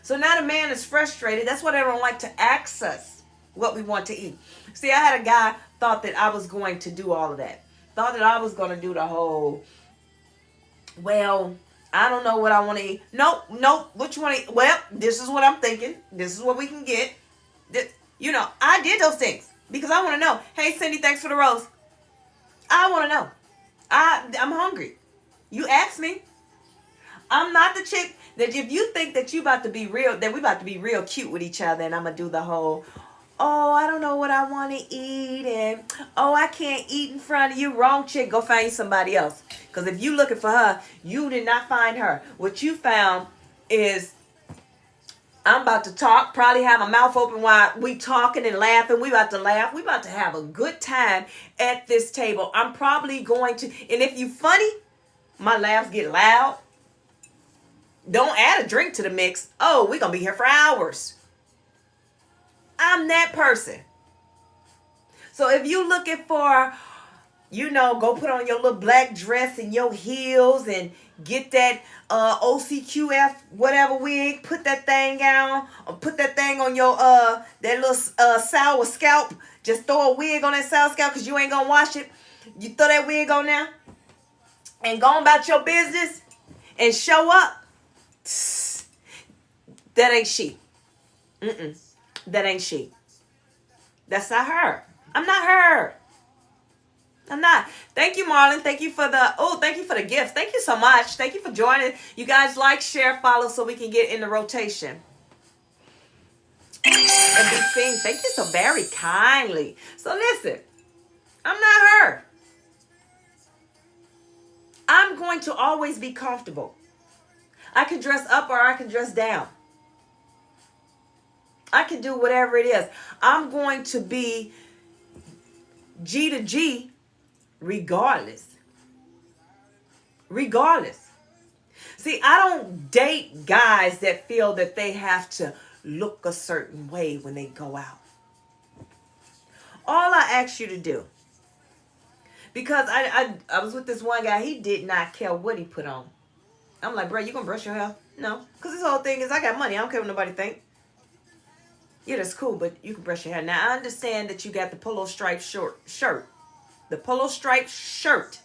Speaker 1: So now the man is frustrated. That's why they don't like to ask us what we want to eat. See, I had a guy thought that I was going to do all of that. Thought that I was going to do the whole, well, I don't know what I want to eat. Nope. What you want to eat? Well, this is what I'm thinking. This is what we can get. This, I did those things because I want to know. Hey, Cindy, thanks for the rose. I want to know. I'm hungry. You asked me. I'm not the chick that if you think that you about to be real, that we about to be real cute with each other, and I'm gonna do the whole, oh, I don't know what I want to eat, and oh, I can't eat in front of you. Wrong chick. Go find somebody else. Because if you looking for her, you did not find her. What you found is I'm about to talk, probably have my mouth open while we talking and laughing. We about to laugh. We about to have a good time at this table. I'm probably going to, and if you funny, my laughs get loud. Don't add a drink to the mix. Oh, we're going to be here for hours. I'm that person. So if you looking for, go put on your little black dress and your heels and get that OCQF whatever wig, put that thing on, or put that thing on your that little sour scalp. Just throw a wig on that sour scalp because you ain't going to wash it. You throw that wig on there and go on about your business and show up. That ain't she. That ain't she. That's not her. I'm not her. I'm not. Thank you, Marlon. Thank you for the gifts. Thank you so much. Thank you for joining. You guys like, share, follow so we can get in the rotation. And be seen. Thank you so very kindly. So listen, I'm not her. I'm going to always be comfortable. I can dress up or I can dress down. I can do whatever it is. I'm going to be G to G regardless. Regardless. See, I don't date guys that feel that they have to look a certain way when they go out. All I ask you to do, because I was with this one guy, he did not care what he put on. I'm like, bro, you gonna brush your hair? No. Because this whole thing is I got money. I don't care what nobody think. Yeah, that's cool, but you can brush your hair. Now, I understand that you got the polo striped shirt. The polo striped shirt.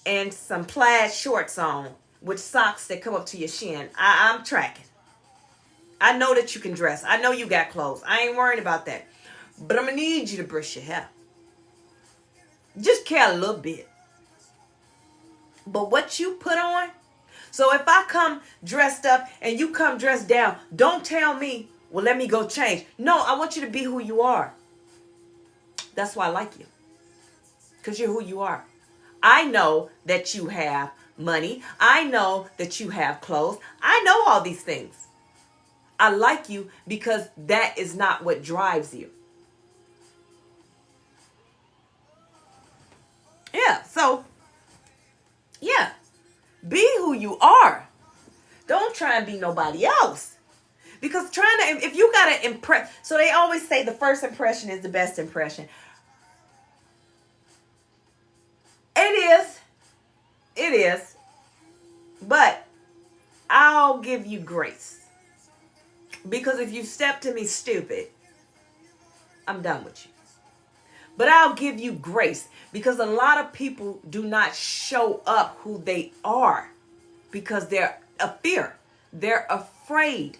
Speaker 1: And some plaid shorts on with socks that come up to your shin. I'm tracking. I know that you can dress. I know you got clothes. I ain't worried about that. But I'm going to need you to brush your hair. Just care a little bit. But what you put on, so if I come dressed up and you come dressed down, don't tell me, well, let me go change. No, I want you to be who you are. That's why I like you. Because you're who you are. I know that you have money. I know that you have clothes. I know all these things. I like you because that is not what drives you. Yeah, so yeah, be who you are. Don't try and be nobody else. Because if you got to impress, so they always say the first impression is the best impression. It is. But I'll give you grace. Because if you step to me stupid, I'm done with you. But I'll give you grace because a lot of people do not show up who they are because they're a fear. They're afraid.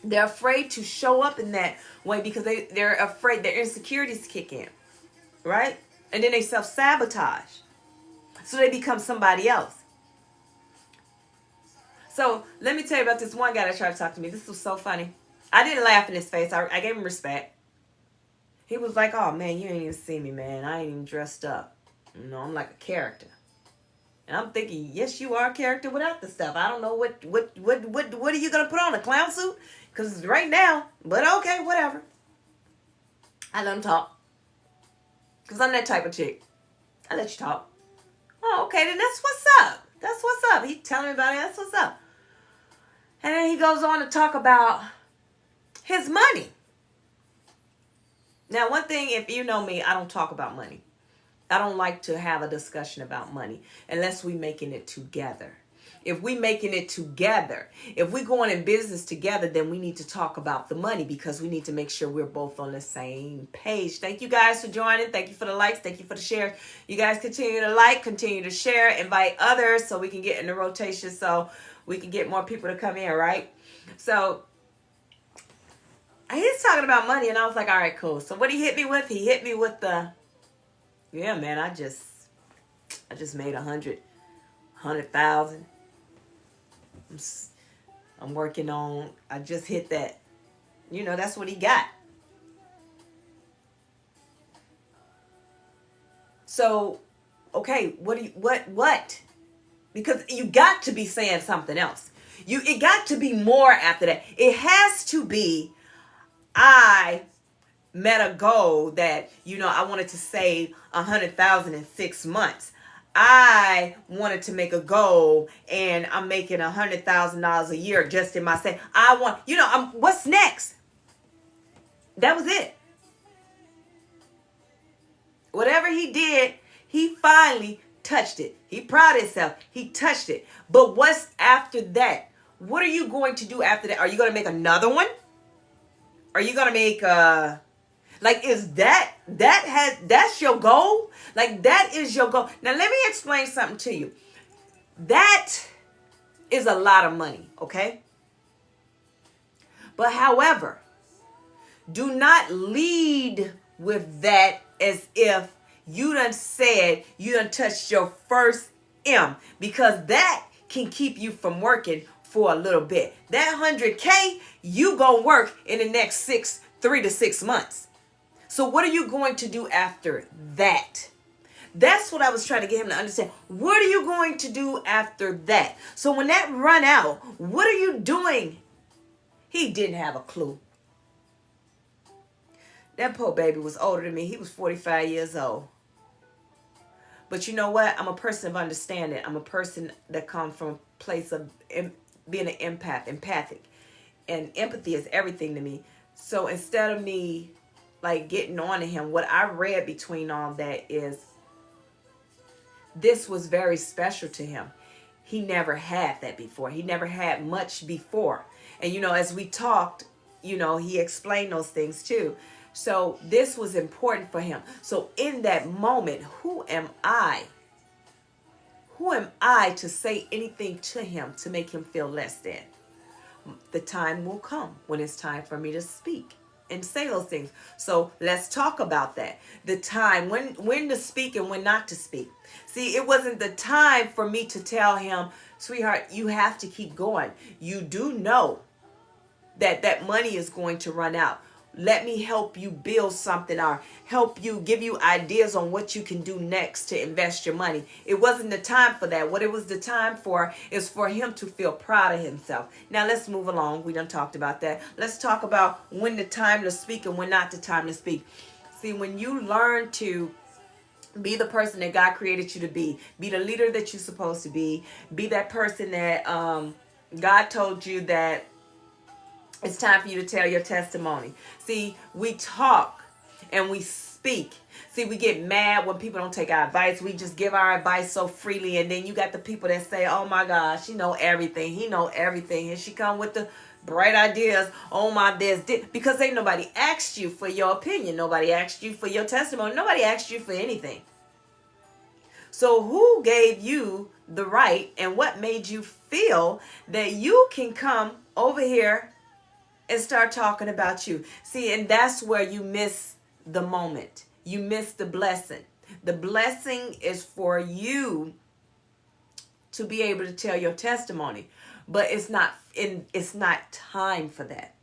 Speaker 1: They're afraid to show up in that way because they're afraid their insecurities kick in, right? And then they self-sabotage. So they become somebody else. So let me tell you about this one guy that tried to talk to me. This was so funny. I didn't laugh in his face. I gave him respect. He was like, oh, man, you ain't even see me, man. I ain't even dressed up. I'm like a character. And I'm thinking, yes, you are a character without the stuff. I don't know what are you going to put on, a clown suit? Because right now, but okay, whatever. I let him talk. Because I'm that type of chick. I let you talk. Oh, okay, then that's what's up. That's what's up. He telling me about it. That's what's up. And then he goes on to talk about his money. Now, one thing, if you know me, I don't talk about money. I don't like to have a discussion about money unless we making it together. If we making it together, if we going in business together, then we need to talk about the money, because we need to make sure we're both on the same page. Thank you guys for joining. Thank you for the likes. Thank you for the share. You guys continue to like, continue to share, invite others so we can get in the rotation, so we can get more people to come in, right? So he's talking about money, and I was like, all right, cool. So what he hit me with the, yeah, man, I just made 100,000. I'm working on, I just hit that. You know, that's what he got. So, okay, what? Because you got to be saying something else. It got to be more after that. It has to be, I met a goal that, I wanted to save 100,000 in 6 months. I wanted to make a goal, and I'm making $100,000 a year just in my say. What's next? That was it. Whatever he did, he finally touched it. He proud of himself. He touched it. But what's after that? What are you going to do after that? Are you going to make another one? Are you going to make is that's your goal? Like, that is your goal. Now, let me explain something to you. That is a lot of money, okay? But however, do not lead with that as if you done touched your first M, because that can keep you from working for a little bit. That 100K, you gonna work in the next 3 to 6 months. So what are you going to do after that? That's what I was trying to get him to understand. What are you going to do after that? So when that run out, what are you doing? He didn't have a clue. That poor baby was older than me. He was 45 years old. But you know what? I'm a person of understanding. I'm a person that comes from a place of being an empathic. And empathy is everything to me. So instead of me getting on to him, what I read between all that is this was very special to him. He never had that before. He never had much before. And, as we talked, he explained those things too. So this was important for him. So in that moment, who am I? Who am I to say anything to him to make him feel less than? The time will come when it's time for me to speak and say those things. So let's talk about that. The time, when to speak and when not to speak. See, it wasn't the time for me to tell him, sweetheart, you have to keep going. You do know that money is going to run out. Let me help you build something, or help you, give you ideas on what you can do next to invest your money. It wasn't the time for that. What it was the time for is for him to feel proud of himself. Now let's move along. We done talked about that. Let's talk about when the time to speak and when not the time to speak. See, when you learn to be the person that God created you to be the leader that you're supposed to be that person that God told you that it's time for you to tell your testimony. See, we talk and we speak. See, we get mad when people don't take our advice. We just give our advice so freely. And then you got the people that say, oh my gosh, she know everything. He know everything. And she come with the bright ideas. Oh my, this. Because ain't nobody asked you for your opinion. Nobody asked you for your testimony. Nobody asked you for anything. So who gave you the right, and what made you feel that you can come over here and start talking about you? See, and that's where you miss the moment. You miss the blessing. The blessing is for you to be able to tell your testimony, but it's not time for that.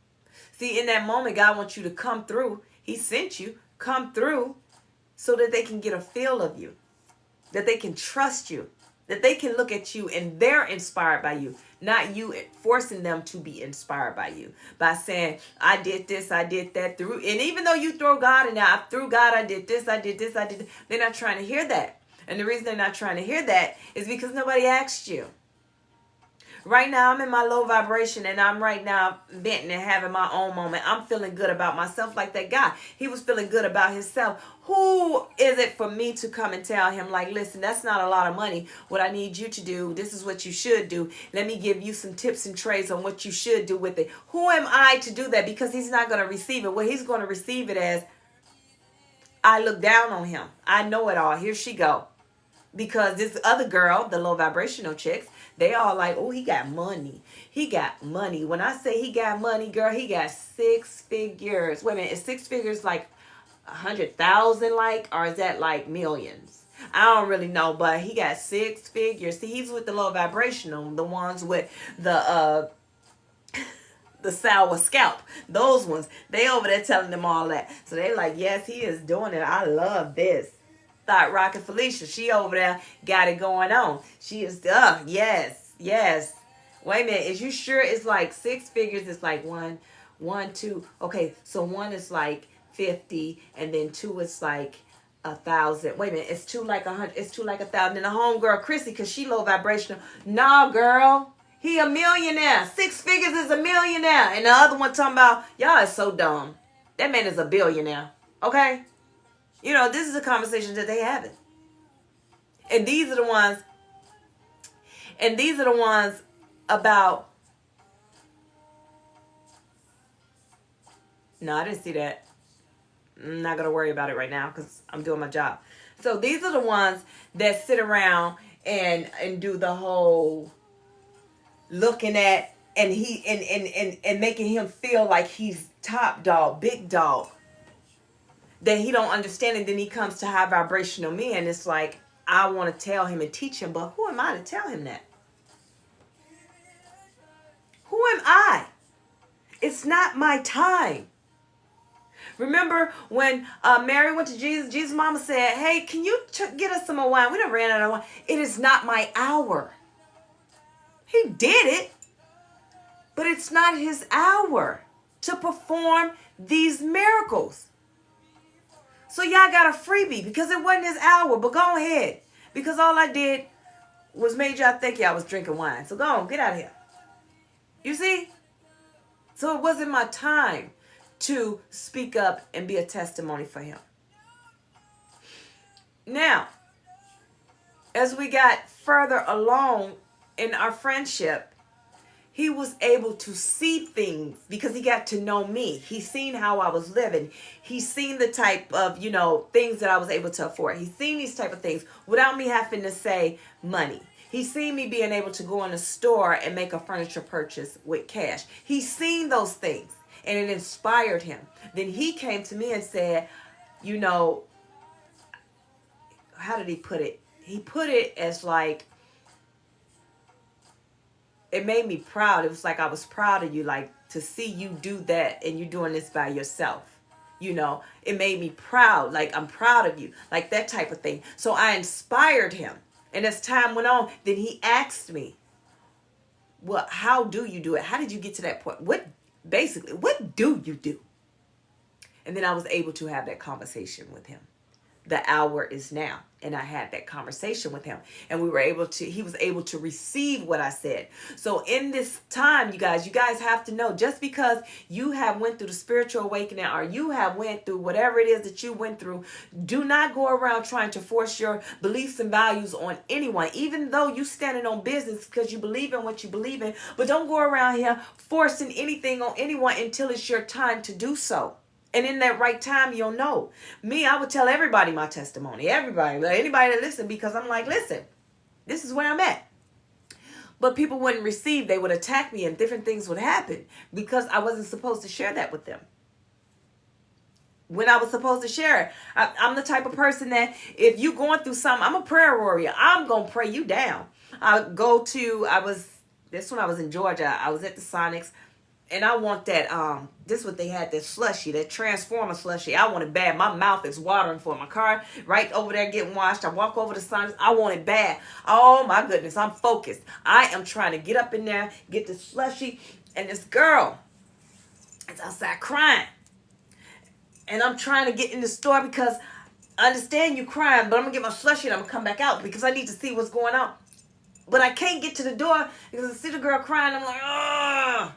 Speaker 1: See, in that moment, God wants you to come through. He sent you, come through, so that they can get a feel of you, that they can trust you, that they can look at you and they're inspired by you, not you forcing them to be inspired by you by saying, I did this, I did that through. And even though you throw God in there, through God, I did this, I did this, I did this. They're not trying to hear that. And the reason they're not trying to hear that is because nobody asked you. Right now, I'm in my low vibration, and I'm right now venting and having my own moment. I'm feeling good about myself like that guy. He was feeling good about himself. Who is it for me to come and tell him, like, listen, that's not a lot of money. What I need you to do, this is what you should do. Let me give you some tips and trades on what you should do with it. Who am I to do that? Because he's not going to receive it. Well, he's going to receive it as, I look down on him. I know it all. Here she go. Because this other girl, the low vibrational chicks, they all like, oh, he got money. He got money. When I say he got money, girl, he got 6 figures. Wait a minute, is 6 figures like 100,000 like, or is that like millions? I don't really know, but he got 6 figures. See, he's with the low vibrational, the ones with the sour scalp. Those ones, they over there telling them all that. So they like, yes, he is doing it. I love this. Thought Rocket Felicia, she over there got it going on. She is, yes. Wait a minute, is you sure it's like 6 figures? It's like one, 2. Okay, so 1 is like 50, and then 2 is like 1,000. Wait a minute, it's 2 like 100. It's 2 like 1,000. And the homegirl Chrissy, cause she low vibrational. Nah, girl, he a millionaire. 6 figures is a millionaire. And the other one talking about, y'all is so dumb. That man is a billionaire. Okay, you know, this is a conversation that they having. And these are the ones. And these are the ones about. No, I didn't see that. I'm not going to worry about it right now because I'm doing my job. So these are the ones that sit around and do the whole looking at and and making him feel like he's top dog, big dog. That he don't understand, and then he comes to high vibrational me and it's like, I want to tell him and teach him, but who am I to tell him that? Who am I? It's not my time. Remember when Mary went to Jesus? Jesus' mama said, hey, can you get us some more wine? We done ran out of wine. It is not my hour. He did it, but it's not his hour to perform these miracles. So y'all got a freebie because it wasn't his hour, but go ahead. Because all I did was made y'all think y'all was drinking wine. So go on, get out of here. You see? So it wasn't my time to speak up and be a testimony for him. Now, as we got further along in our friendship, he was able to see things because he got to know me. He seen how I was living. He seen the type of, you know, things that I was able to afford. He seen these type of things without me having to say money. He seen me being able to go in a store and make a furniture purchase with cash. He seen those things and it inspired him. Then he came to me and said, you know, how did he put it? He put it as like, it made me proud. It was like I was proud of you, like to see you do that and you doing this by yourself. You know, it made me proud. Like, I'm proud of you, like that type of thing. So I inspired him. And as time went on, then he asked me, well, how do you do it? How did you get to that point? What do you do? And then I was able to have that conversation with him. The hour is now. And I had that conversation with him. And he was able to receive what I said. So in this time, you guys have to know, just because you have went through the spiritual awakening or you have went through whatever it is that you went through, do not go around trying to force your beliefs and values on anyone, even though you standing on business because you believe in what you believe in. But don't go around here forcing anything on anyone until it's your time to do so. And in that right time, you'll know. Me, I would tell everybody my testimony. Everybody, anybody that listen, because I'm like, listen, this is where I'm at. But people wouldn't receive. They would attack me and different things would happen because I wasn't supposed to share that with them. When I was supposed to share it, I'm the type of person that if you going through something, I'm a prayer warrior. I'm going to pray you down. This when I was in Georgia. I was at the Sonics. And I want that, this is what they had, that slushy, that Transformer slushy. I want it bad. My mouth is watering for my car right over there getting washed. I walk over to Sonics. I want it bad. Oh, my goodness. I'm focused. I am trying to get up in there, get the slushy. And this girl is outside crying. And I'm trying to get in the store because I understand you crying, but I'm going to get my slushy and I'm going to come back out because I need to see what's going on. But I can't get to the door because I see the girl crying. I'm like,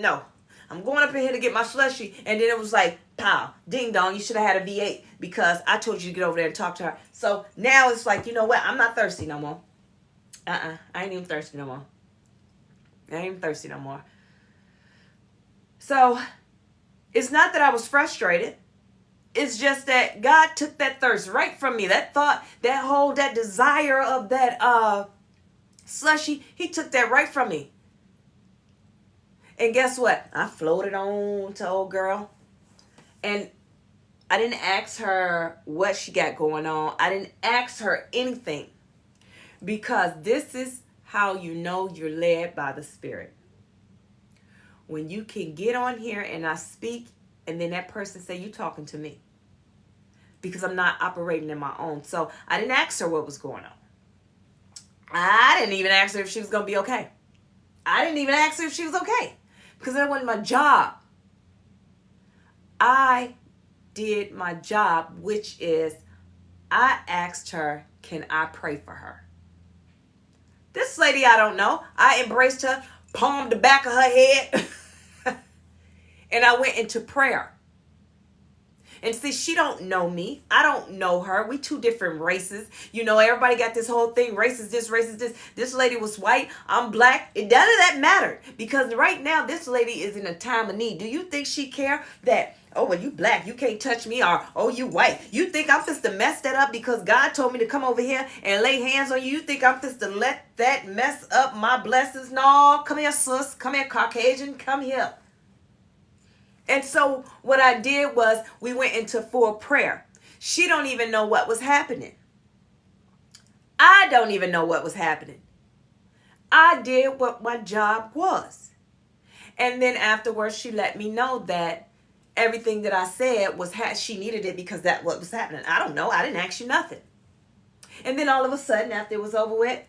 Speaker 1: no, I'm going up in here to get my slushy. And then it was like Pow, ding dong, you should have had a V8 because I told you to get over there and talk to her. So now it's like, you know what? I'm not thirsty no more. I ain't even thirsty no more. I ain't even thirsty no more. So it's not that I was frustrated. It's just that God took that thirst right from me. That thought, that desire of that slushy, he took that right from me. And guess what? I floated on to old girl. And I didn't ask her what she got going on. I didn't ask her anything. Because this is how you know you're led by the Spirit. When you can get on here and I speak, and then that person say, you talking to me. Because I'm not operating in my own. So I didn't ask her what was going on. I didn't even ask her if she was going to be okay. I didn't even ask her if she was okay. Because that wasn't my job. I did my job, which is I asked her, can I pray for her? This lady, I don't know. I embraced her, palmed the back of her head, and I went into prayer. And see, she don't know me. I don't know her. We two different races. You know, everybody got this whole thing. Race is this, race is this. This lady was white. I'm black. None of that mattered. Because right now, this lady is in a time of need. Do you think she care that, oh, well, you black, you can't touch me, or, oh, you white. You think I'm supposed to mess that up because God told me to come over here and lay hands on you? You think I'm supposed to let that mess up my blessings? No, come here, sis. Come here, Caucasian. Come here. And so what I did was we went into full prayer. She don't even know what was happening. I don't even know what was happening. I did what my job was. And then afterwards, she let me know that everything that I said was she needed it because that's what was happening. I don't know. I didn't ask you nothing. And then all of a sudden, after it was over with,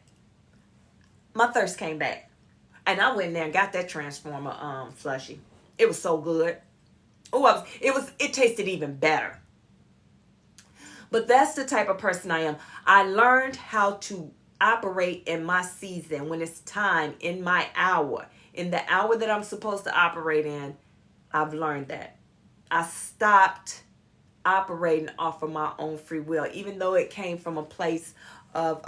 Speaker 1: my thirst came back. And I went in there and got that Transformer slushy. It was so good. Oh, it tasted even better. But that's the type of person I am. I learned how to operate in my season when it's time, in my hour. In the hour that I'm supposed to operate in, I've learned that. I stopped operating off of my own free will, even though it came from a place of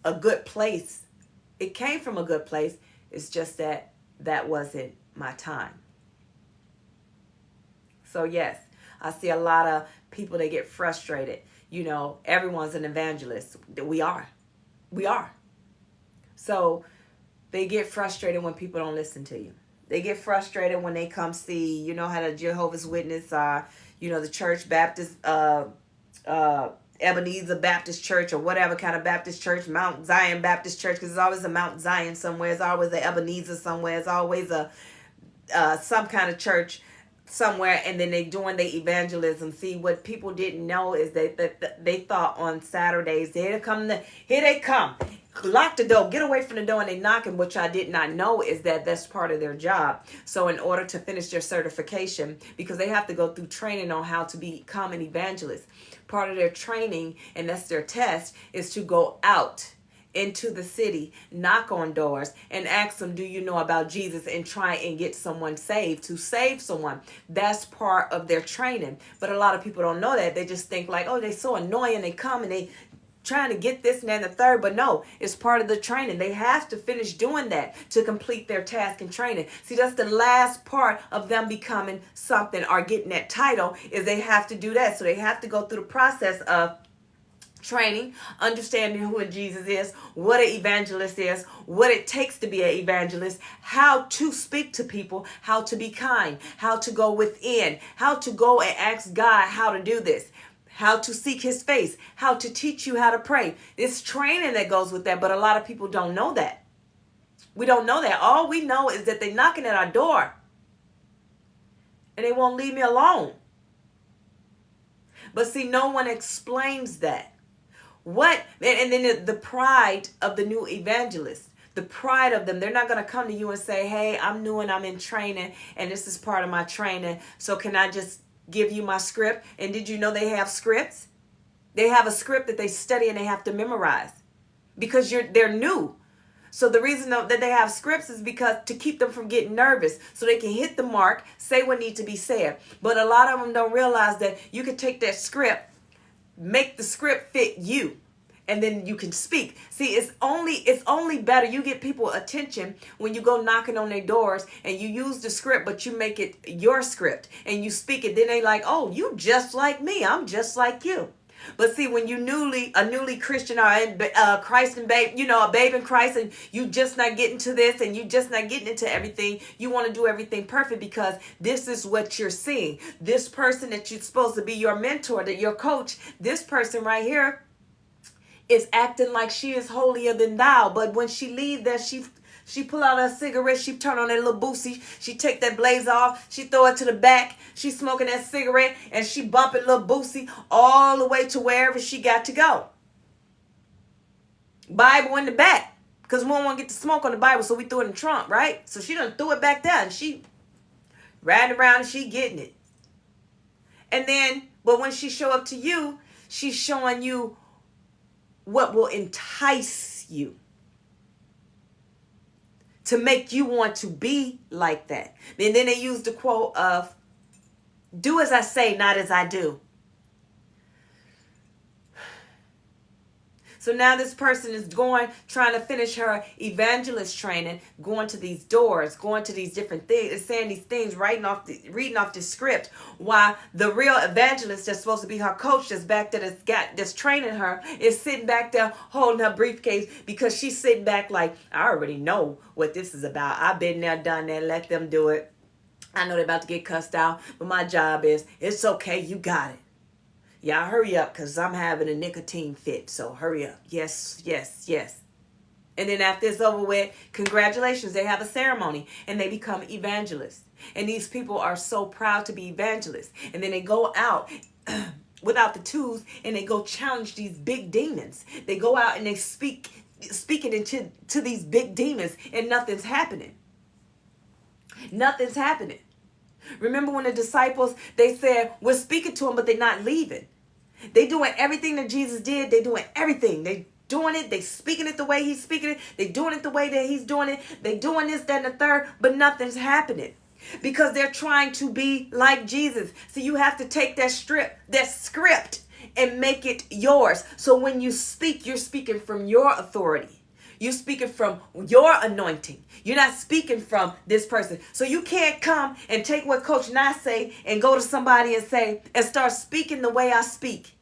Speaker 1: a good place. It came from a good place. It's just that wasn't my time. So yes, I see a lot of people that get frustrated. You know, everyone's an evangelist. We are. So they get frustrated when people don't listen to you. They get frustrated when they come see, you know, how the Jehovah's Witness are, you know, the church, Baptist, Ebenezer Baptist Church, or whatever kind of Baptist church, Mount Zion Baptist Church, because there's always a Mount Zion somewhere. There's always a Ebenezer somewhere. There's always a some kind of church somewhere, and then they doing their evangelism. See, what people didn't know is that they thought on Saturdays, here they come, lock the door, get away from the door, and they knocking. Which I did not know is that's part of their job. So in order to finish their certification, because they have to go through training on how to become an evangelist, part of their training, and that's their test, is to go out into the city, knock on doors, and ask them, do you know about Jesus, and try and get someone saved, to save someone. That's part of their training. But a lot of people don't know that. They just think like, oh, they're so annoying. They come and they trying to get this and that and the third. But no, it's part of the training. They have to finish doing that to complete their task and training. See, that's the last part of them becoming something or getting that title, is they have to do that. So they have to go through the process of training, understanding who Jesus is, what an evangelist is, what it takes to be an evangelist, how to speak to people, how to be kind, how to go within, how to go and ask God how to do this, how to seek his face, how to teach you how to pray. It's training that goes with that, but a lot of people don't know that. We don't know that. All we know is that they're knocking at our door and they won't leave me alone. But see, no one explains that. What, and then the pride of the new evangelist, the pride of them, they're not going to come to you and say, hey, I'm new and I'm in training and this is part of my training. So can I just give you my script? And did you know they have scripts? They have a script that they study and they have to memorize because they're new. So the reason that they have scripts is because to keep them from getting nervous so they can hit the mark, say what needs to be said. But a lot of them don't realize that you can take that script, make the script fit you, and then you can speak. See, it's only better. You get people attention when you go knocking on their doors and you use the script, but you make it your script and you speak it. Then they like, oh, you just like me. I'm just like you. But see, when you a newly Christian or Christ and babe, a babe in Christ, and you just not getting to this and you just not getting into everything, you want to do everything perfect because this is what you're seeing. This person that you're supposed to be your mentor, that your coach, this person right here is acting like she is holier than thou. But when she leave there, she pull out her cigarette, she turn on that little boosie, she take that blaze off, she throw it to the back, she smoking that cigarette, and she bumping little boosie all the way to wherever she got to go. Bible in the back, because we don't want to get the smoke on the Bible, so we threw it in the trunk, right? So she done threw it back there, and she riding around and she getting it. And then, but when she show up to you, she's showing you what will entice you to make you want to be like that. And then they use the quote of, do as I say, not as I do. So now this person is trying to finish her evangelist training, going to these doors, going to these different things, and saying these things, reading off the script, while the real evangelist that's supposed to be her coach that's back there that's training her is sitting back there holding her briefcase because she's sitting back like, I already know what this is about. I've been there, done that, let them do it. I know they're about to get cussed out, but my job is, it's okay, you got it. Y'all hurry up because I'm having a nicotine fit. So hurry up. Yes, yes, yes. And then after it's over with, congratulations. They have a ceremony and they become evangelists. And these people are so proud to be evangelists. And then they go out without the tools and they go challenge these big demons. They go out and they speak it into these big demons and nothing's happening. Nothing's happening. Remember when the disciples, they said, we're speaking to them, but they're not leaving. They doing everything that Jesus did. They doing everything. They doing it. They speaking it the way he's speaking it. They doing it the way that he's doing it. They doing this, that, and the third, but nothing's happening because they're trying to be like Jesus. So you have to take that script and make it yours. So when you speak, you're speaking from your authority. You're speaking from your anointing. You're not speaking from this person. So you can't come and take what Coach Nye say and go to somebody and start speaking the way I speak.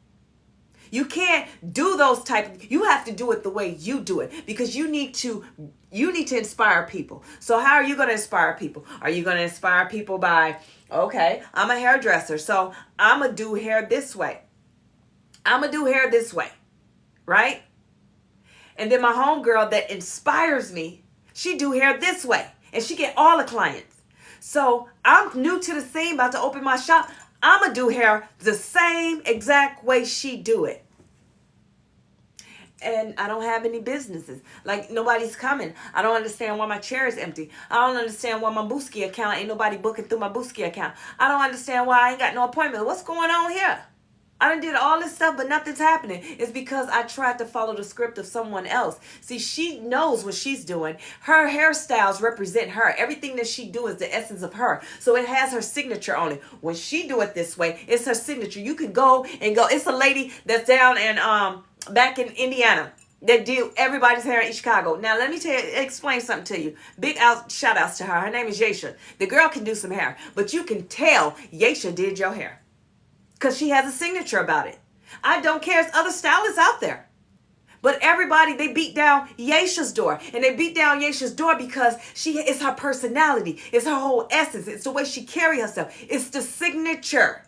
Speaker 1: You can't do those you have to do it the way you do it because you need to inspire people. So how are you going to inspire people? Are you going to inspire people by, okay, I'm a hairdresser, so I'm going to do hair this way. I'm going to do hair this way, right? And then my homegirl that inspires me, she do hair this way. And she get all the clients. So I'm new to the scene, about to open my shop. I'm going to do hair the same exact way she do it. And I don't have any businesses. Like, nobody's coming. I don't understand why my chair is empty. I don't understand why my Booski account, ain't nobody booking through my Booski account. I don't understand why I ain't got no appointment. What's going on here? I done did all this stuff, but nothing's happening. It's because I tried to follow the script of someone else. See, she knows what she's doing. Her hairstyles represent her. Everything that she do is the essence of her. So it has her signature on it. When she do it this way, it's her signature. You can go. It's a lady that's down in back in Indiana that do everybody's hair in Chicago. Now, let me explain something to you. Big shout outs to her. Her name is Yesha. The girl can do some hair, but you can tell Yesha did your hair. Because she has a signature about it. I don't care. There's other stylists out there. But everybody, they beat down Yesha's door. And they beat down Yesha's door because it's her personality. It's her whole essence. It's the way she carry herself. It's the signature.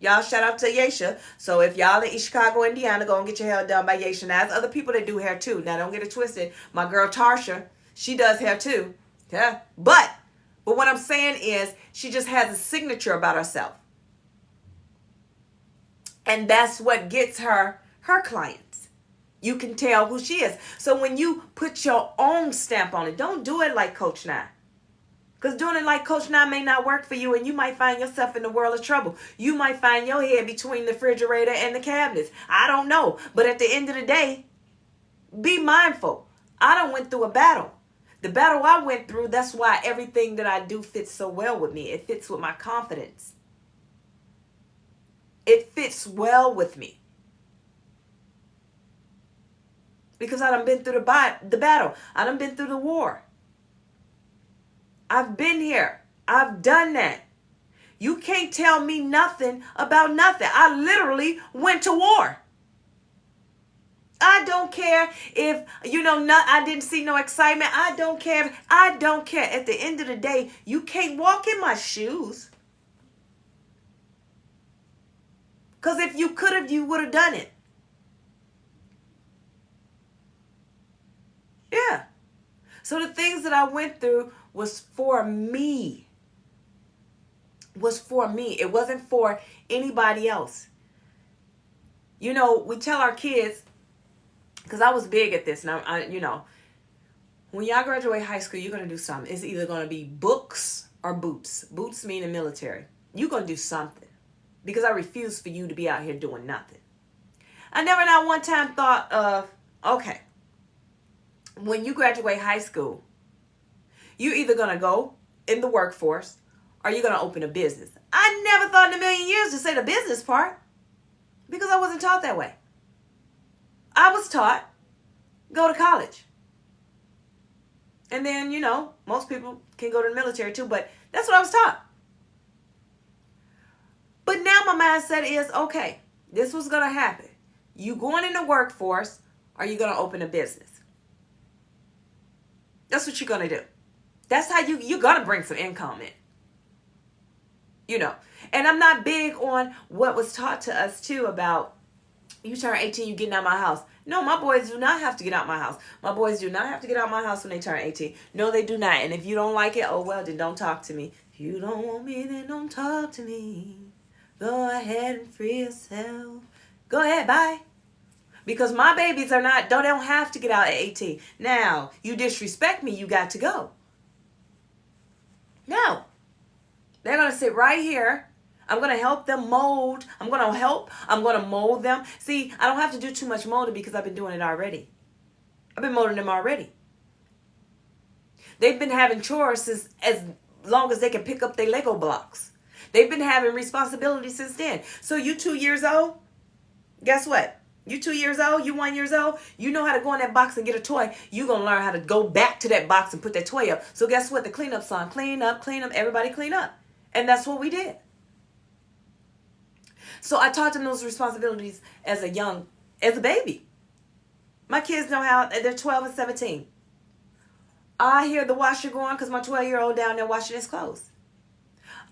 Speaker 1: Y'all shout out to Yesha. So if y'all in Chicago, Indiana, go and get your hair done by Yesha. Now, there's other people that do hair too. Now, don't get it twisted. My girl Tarsha, she does hair too. Yeah. But what I'm saying is she just has a signature about herself. And that's what gets her clients. You can tell who she is. So when you put your own stamp on it, don't do it like Coach Nye. Because doing it like Coach Nye may not work for you and you might find yourself in the world of trouble. You might find your head between the refrigerator and the cabinets. I don't know. But at the end of the day, be mindful. I done went through a battle. The battle I went through, that's why everything that I do fits so well with me. It fits with my confidence. It fits well with me. Because I done been through the battle. I done been through the war. I've been here. I've done that. You can't tell me nothing about nothing. I literally went to war. I don't care if, I didn't see no excitement. I don't care. I don't care. At the end of the day, you can't walk in my shoes. Because if you could have, you would have done it. Yeah. So the things that I went through was for me. Was for me. It wasn't for anybody else. We tell our kids, because I was big at this. Now, when y'all graduate high school, you're going to do something. It's either going to be books or boots. Boots mean the military. You're going to do something. Because I refuse for you to be out here doing nothing. I never not one time thought of, okay, when you graduate high school, you're either going to go in the workforce or you're going to open a business. I never thought in a million years to say the business part because I wasn't taught that way. I was taught, go to college. And then, most people can go to the military too, but that's what I was taught. But now my mindset is, okay, this was going to happen. You going in the workforce or you going to open a business. That's what you're going to do. That's how you're going to bring some income in. And I'm not big on what was taught to us too about you turn 18, you getting out of my house. No, my boys do not have to get out my house. My boys do not have to get out my house when they turn 18. No, they do not. And if you don't like it, oh well, then don't talk to me. If you don't want me, then don't talk to me. Go ahead and free yourself. Go ahead, bye. Because my babies don't have to get out at 18. Now, you disrespect me, you got to go. No. They're going to sit right here. I'm going to help them mold. I'm going to mold them. See, I don't have to do too much molding because I've been doing it already. I've been molding them already. They've been having chores since as long as they can pick up their Lego blocks. They've been having responsibilities since then. So you 2 years old, guess what? You 2 years old, you 1 year old, you know how to go in that box and get a toy. You're going to learn how to go back to that box and put that toy up. So guess what? The cleanup song, clean up, everybody clean up. And that's what we did. So I taught them those responsibilities as a baby. My kids know how, they're 12 and 17. I hear the washer going because my 12-year-old down there washing his clothes.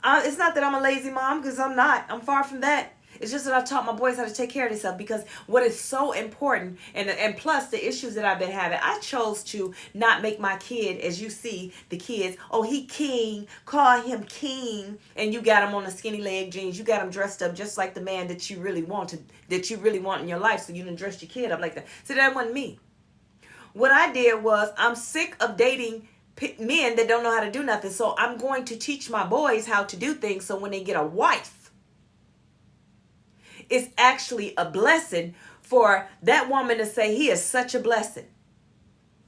Speaker 1: It's not that I'm a lazy mom, because I'm not. I'm far from that. It's just that I taught my boys how to take care of themselves, because what is so important, and plus the issues that I've been having, I chose to not make my kid, as you see, the kids, oh, he king, call him king, and you got him on the skinny leg jeans. You got him dressed up just like the man that you really want in your life, so you didn't dress your kid up like that. So that wasn't me. What I did was, I'm sick of dating men that don't know how to do nothing. So I'm going to teach my boys how to do things, so when they get a wife, it's actually a blessing for that woman to say, he is such a blessing.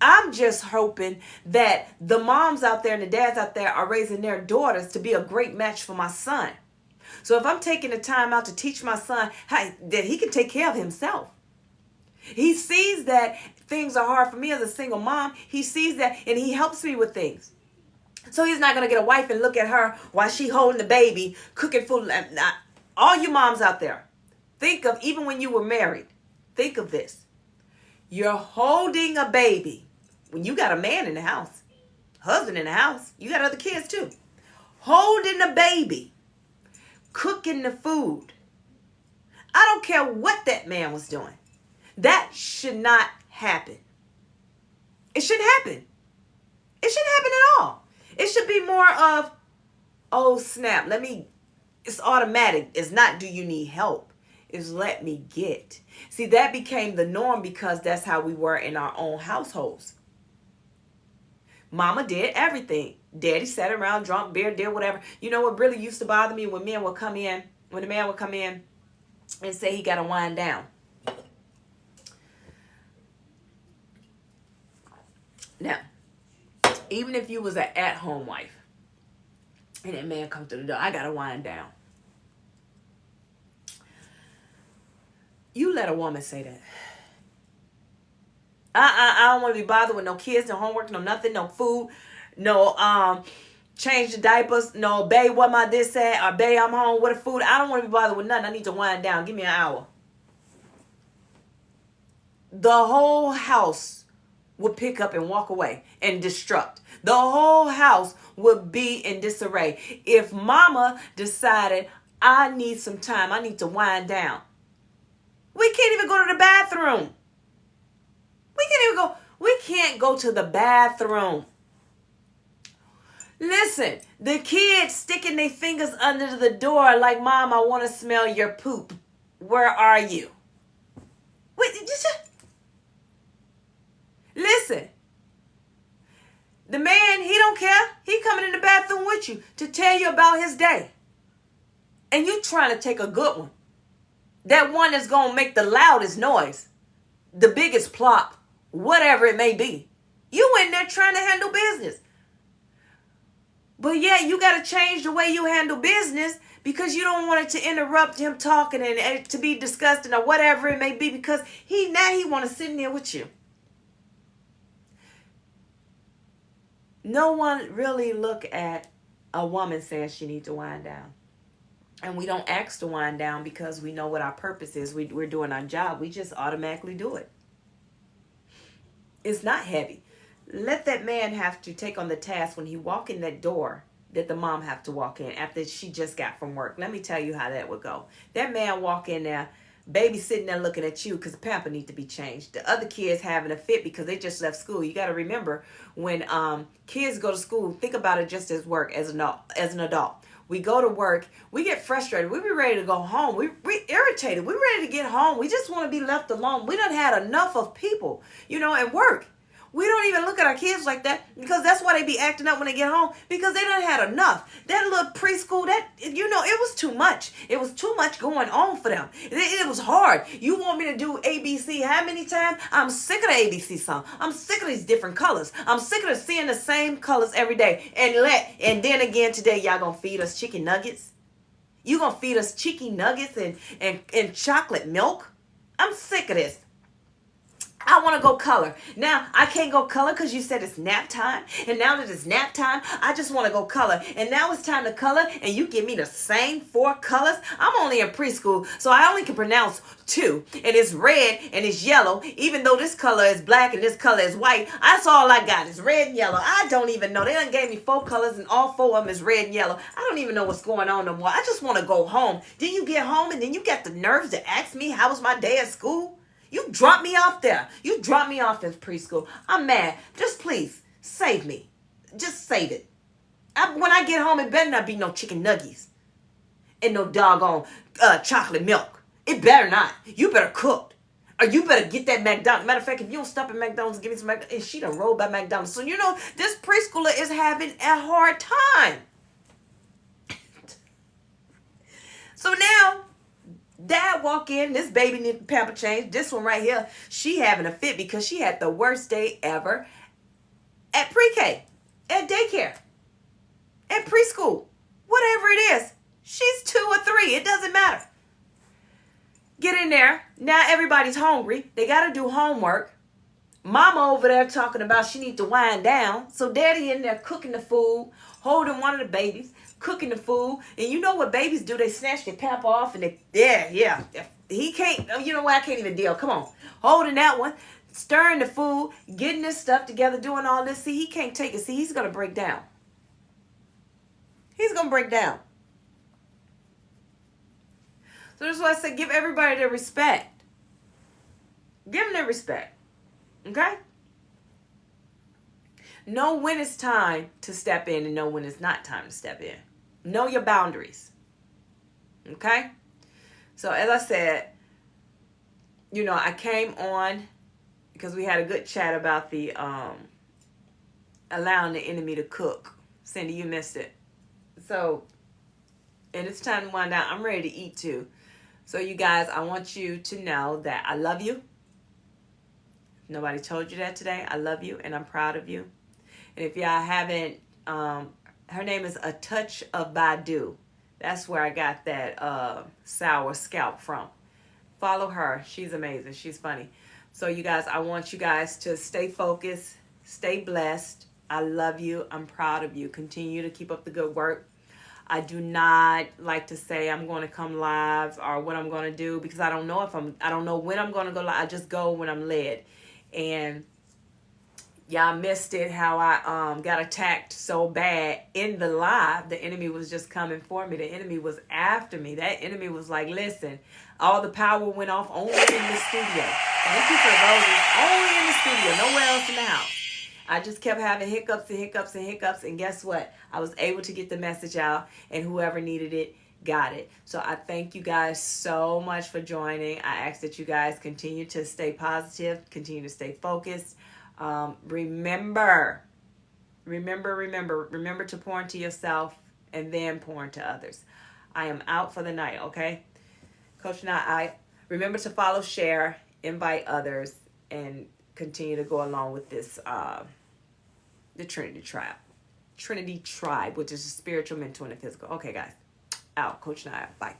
Speaker 1: I'm just hoping that the moms out there and the dads out there are raising their daughters to be a great match for my son. So if I'm taking the time out to teach my son that he can take care of himself. He sees that things are hard for me as a single mom. He sees that, and he helps me with things. So he's not going to get a wife and look at her while she holding the baby, cooking food. All you moms out there, think of, even when you were married, think of this. You're holding a baby when you got a man in the house, husband in the house. You got other kids too. Holding a baby, cooking the food. I don't care what that man was doing. That should not happen. It shouldn't happen. It shouldn't happen at all. It should be more of, oh snap, it's automatic. It's not, do you need help? It's let me get. See, that became the norm because that's how we were in our own households. Mama did everything. Daddy sat around, drunk beer, did whatever. You know what really used to bother me? When the man would come in and say he got to wind down. Now, even if you was an at-home wife and that man come to the door, I gotta wind down. You let a woman say that. I don't want to be bothered with no kids, no homework, no nothing, no food, no change the diapers, no babe, what my this at, or babe, I'm home with the food. I don't want to be bothered with nothing. I need to wind down. Give me an hour. The whole house would pick up and walk away and destruct. The whole house would be in disarray. If mama decided, I need some time, I need to wind down. We can't even go to the bathroom. We can't go to the bathroom. Listen, the kids sticking their fingers under the door like, Mom, I want to smell your poop. Where are you? Wait, listen. The man, he don't care. He coming in the bathroom with you to tell you about his day. And you trying to take a good one. That one that's going to make the loudest noise. The biggest plop. Whatever it may be. You in there trying to handle business. But yeah, you got to change the way you handle business because you don't want it to interrupt him talking and to be disgusting or whatever it may be because he want to sit in there with you. No one really look at a woman saying she needs to wind down. And we don't ask to wind down because we know what our purpose is. We're doing our job. We just automatically do it. It's not heavy. Let that man have to take on the task when he walk in that door that the mom have to walk in after she just got from work. Let me tell you how that would go. That man walk in there, baby sitting there looking at you because the pamper need to be changed. The other kids having a fit because they just left school. You got to remember when kids go to school, think about it just as work as an adult. We go to work. We get frustrated. We be ready to go home. We irritated. We ready to get home. We just want to be left alone. We done had enough of people, and work. We don't even look at our kids like that because that's why they be acting up when they get home because they done had enough. That little preschool, it was too much. It was too much going on for them. It was hard. You want me to do ABC how many times? I'm sick of the ABC song. I'm sick of these different colors. I'm sick of seeing the same colors every day. And then again today, y'all gonna feed us chicken nuggets? You gonna feed us chicken nuggets and chocolate milk? I'm sick of this. I want to go color. Now, I can't go color because you said it's nap time. And now that it's nap time, I just want to go color. And now it's time to color, and you give me the same 4 colors. I'm only in preschool, so I only can pronounce 2. And it's red and it's yellow. Even though this color is black and this color is white, that's all I got is red and yellow. I don't even know. They done gave me 4 colors, and all 4 of them is red and yellow. I don't even know what's going on no more. I just want to go home. Then you get home, and then you got the nerves to ask me how was my day at school? You dropped me off there. You dropped me off in preschool. I'm mad. Just please, save me. Just save it. When I get home, it better not be no chicken nuggets and no doggone chocolate milk. It better not. You better cook. Or you better get that McDonald's. Matter of fact, if you don't stop at McDonald's and give me some McDonald's, and she done rolled by McDonald's. So, this preschooler is having a hard time. So now, Dad walk in, this baby need the pamper change. This one right here, she having a fit because she had the worst day ever at pre-K, at daycare, at preschool, whatever it is. She's 2 or 3. It doesn't matter. Get in there. Now everybody's hungry. They got to do homework. Mama over there talking about she need to wind down. So daddy in there cooking the food, holding one of the babies, cooking the food. And you know what babies do? They snatch their pamper off and yeah. He can't, you know what? I can't even deal. Come on. Holding that one, stirring the food, getting this stuff together, doing all this. See, he can't take it. See, he's going to break down. He's going to break down. So that's why I said give everybody their respect. Give them their respect. Okay? Know when it's time to step in and know when it's not time to step in. Know your boundaries. Okay? So as I said, I came on because we had a good chat about the allowing the enemy to cook. Cindy, you missed it. So, and it's time to wind down. I'm ready to eat too. So you guys, I want you to know that I love you. Nobody told you that today. I love you and I'm proud of you. And if y'all haven't, her name is A Touch of Badu. That's where I got that sour scalp from. Follow her. She's amazing. She's funny. So you guys, I want you guys to stay focused, stay blessed. I love you. I'm proud of you. Continue to keep up the good work. I do not like to say I'm going to come live or what I'm going to do because I don't know I don't know when I'm going to go live. I just go when I'm led. And y'all missed it how I got attacked so bad in the live. The enemy was just coming for me. The enemy was after me. That enemy was like, listen, all the power went off only in the studio. Thank you for the roses. Only in the studio, nowhere else in the house. I just kept having hiccups and hiccups and hiccups. And guess what? I was able to get the message out, and whoever needed it got it. So I thank you guys so much for joining. I ask that you guys continue to stay positive, continue to stay focused. Remember to pour into yourself and then pour into others. I am out for the night, okay? Coach and I remember to follow, share, invite others, and continue to go along with this, the Trinity Tribe. Trinity Tribe, which is a spiritual, mental, and a physical. Okay, guys. Out. Coach and I. Bye.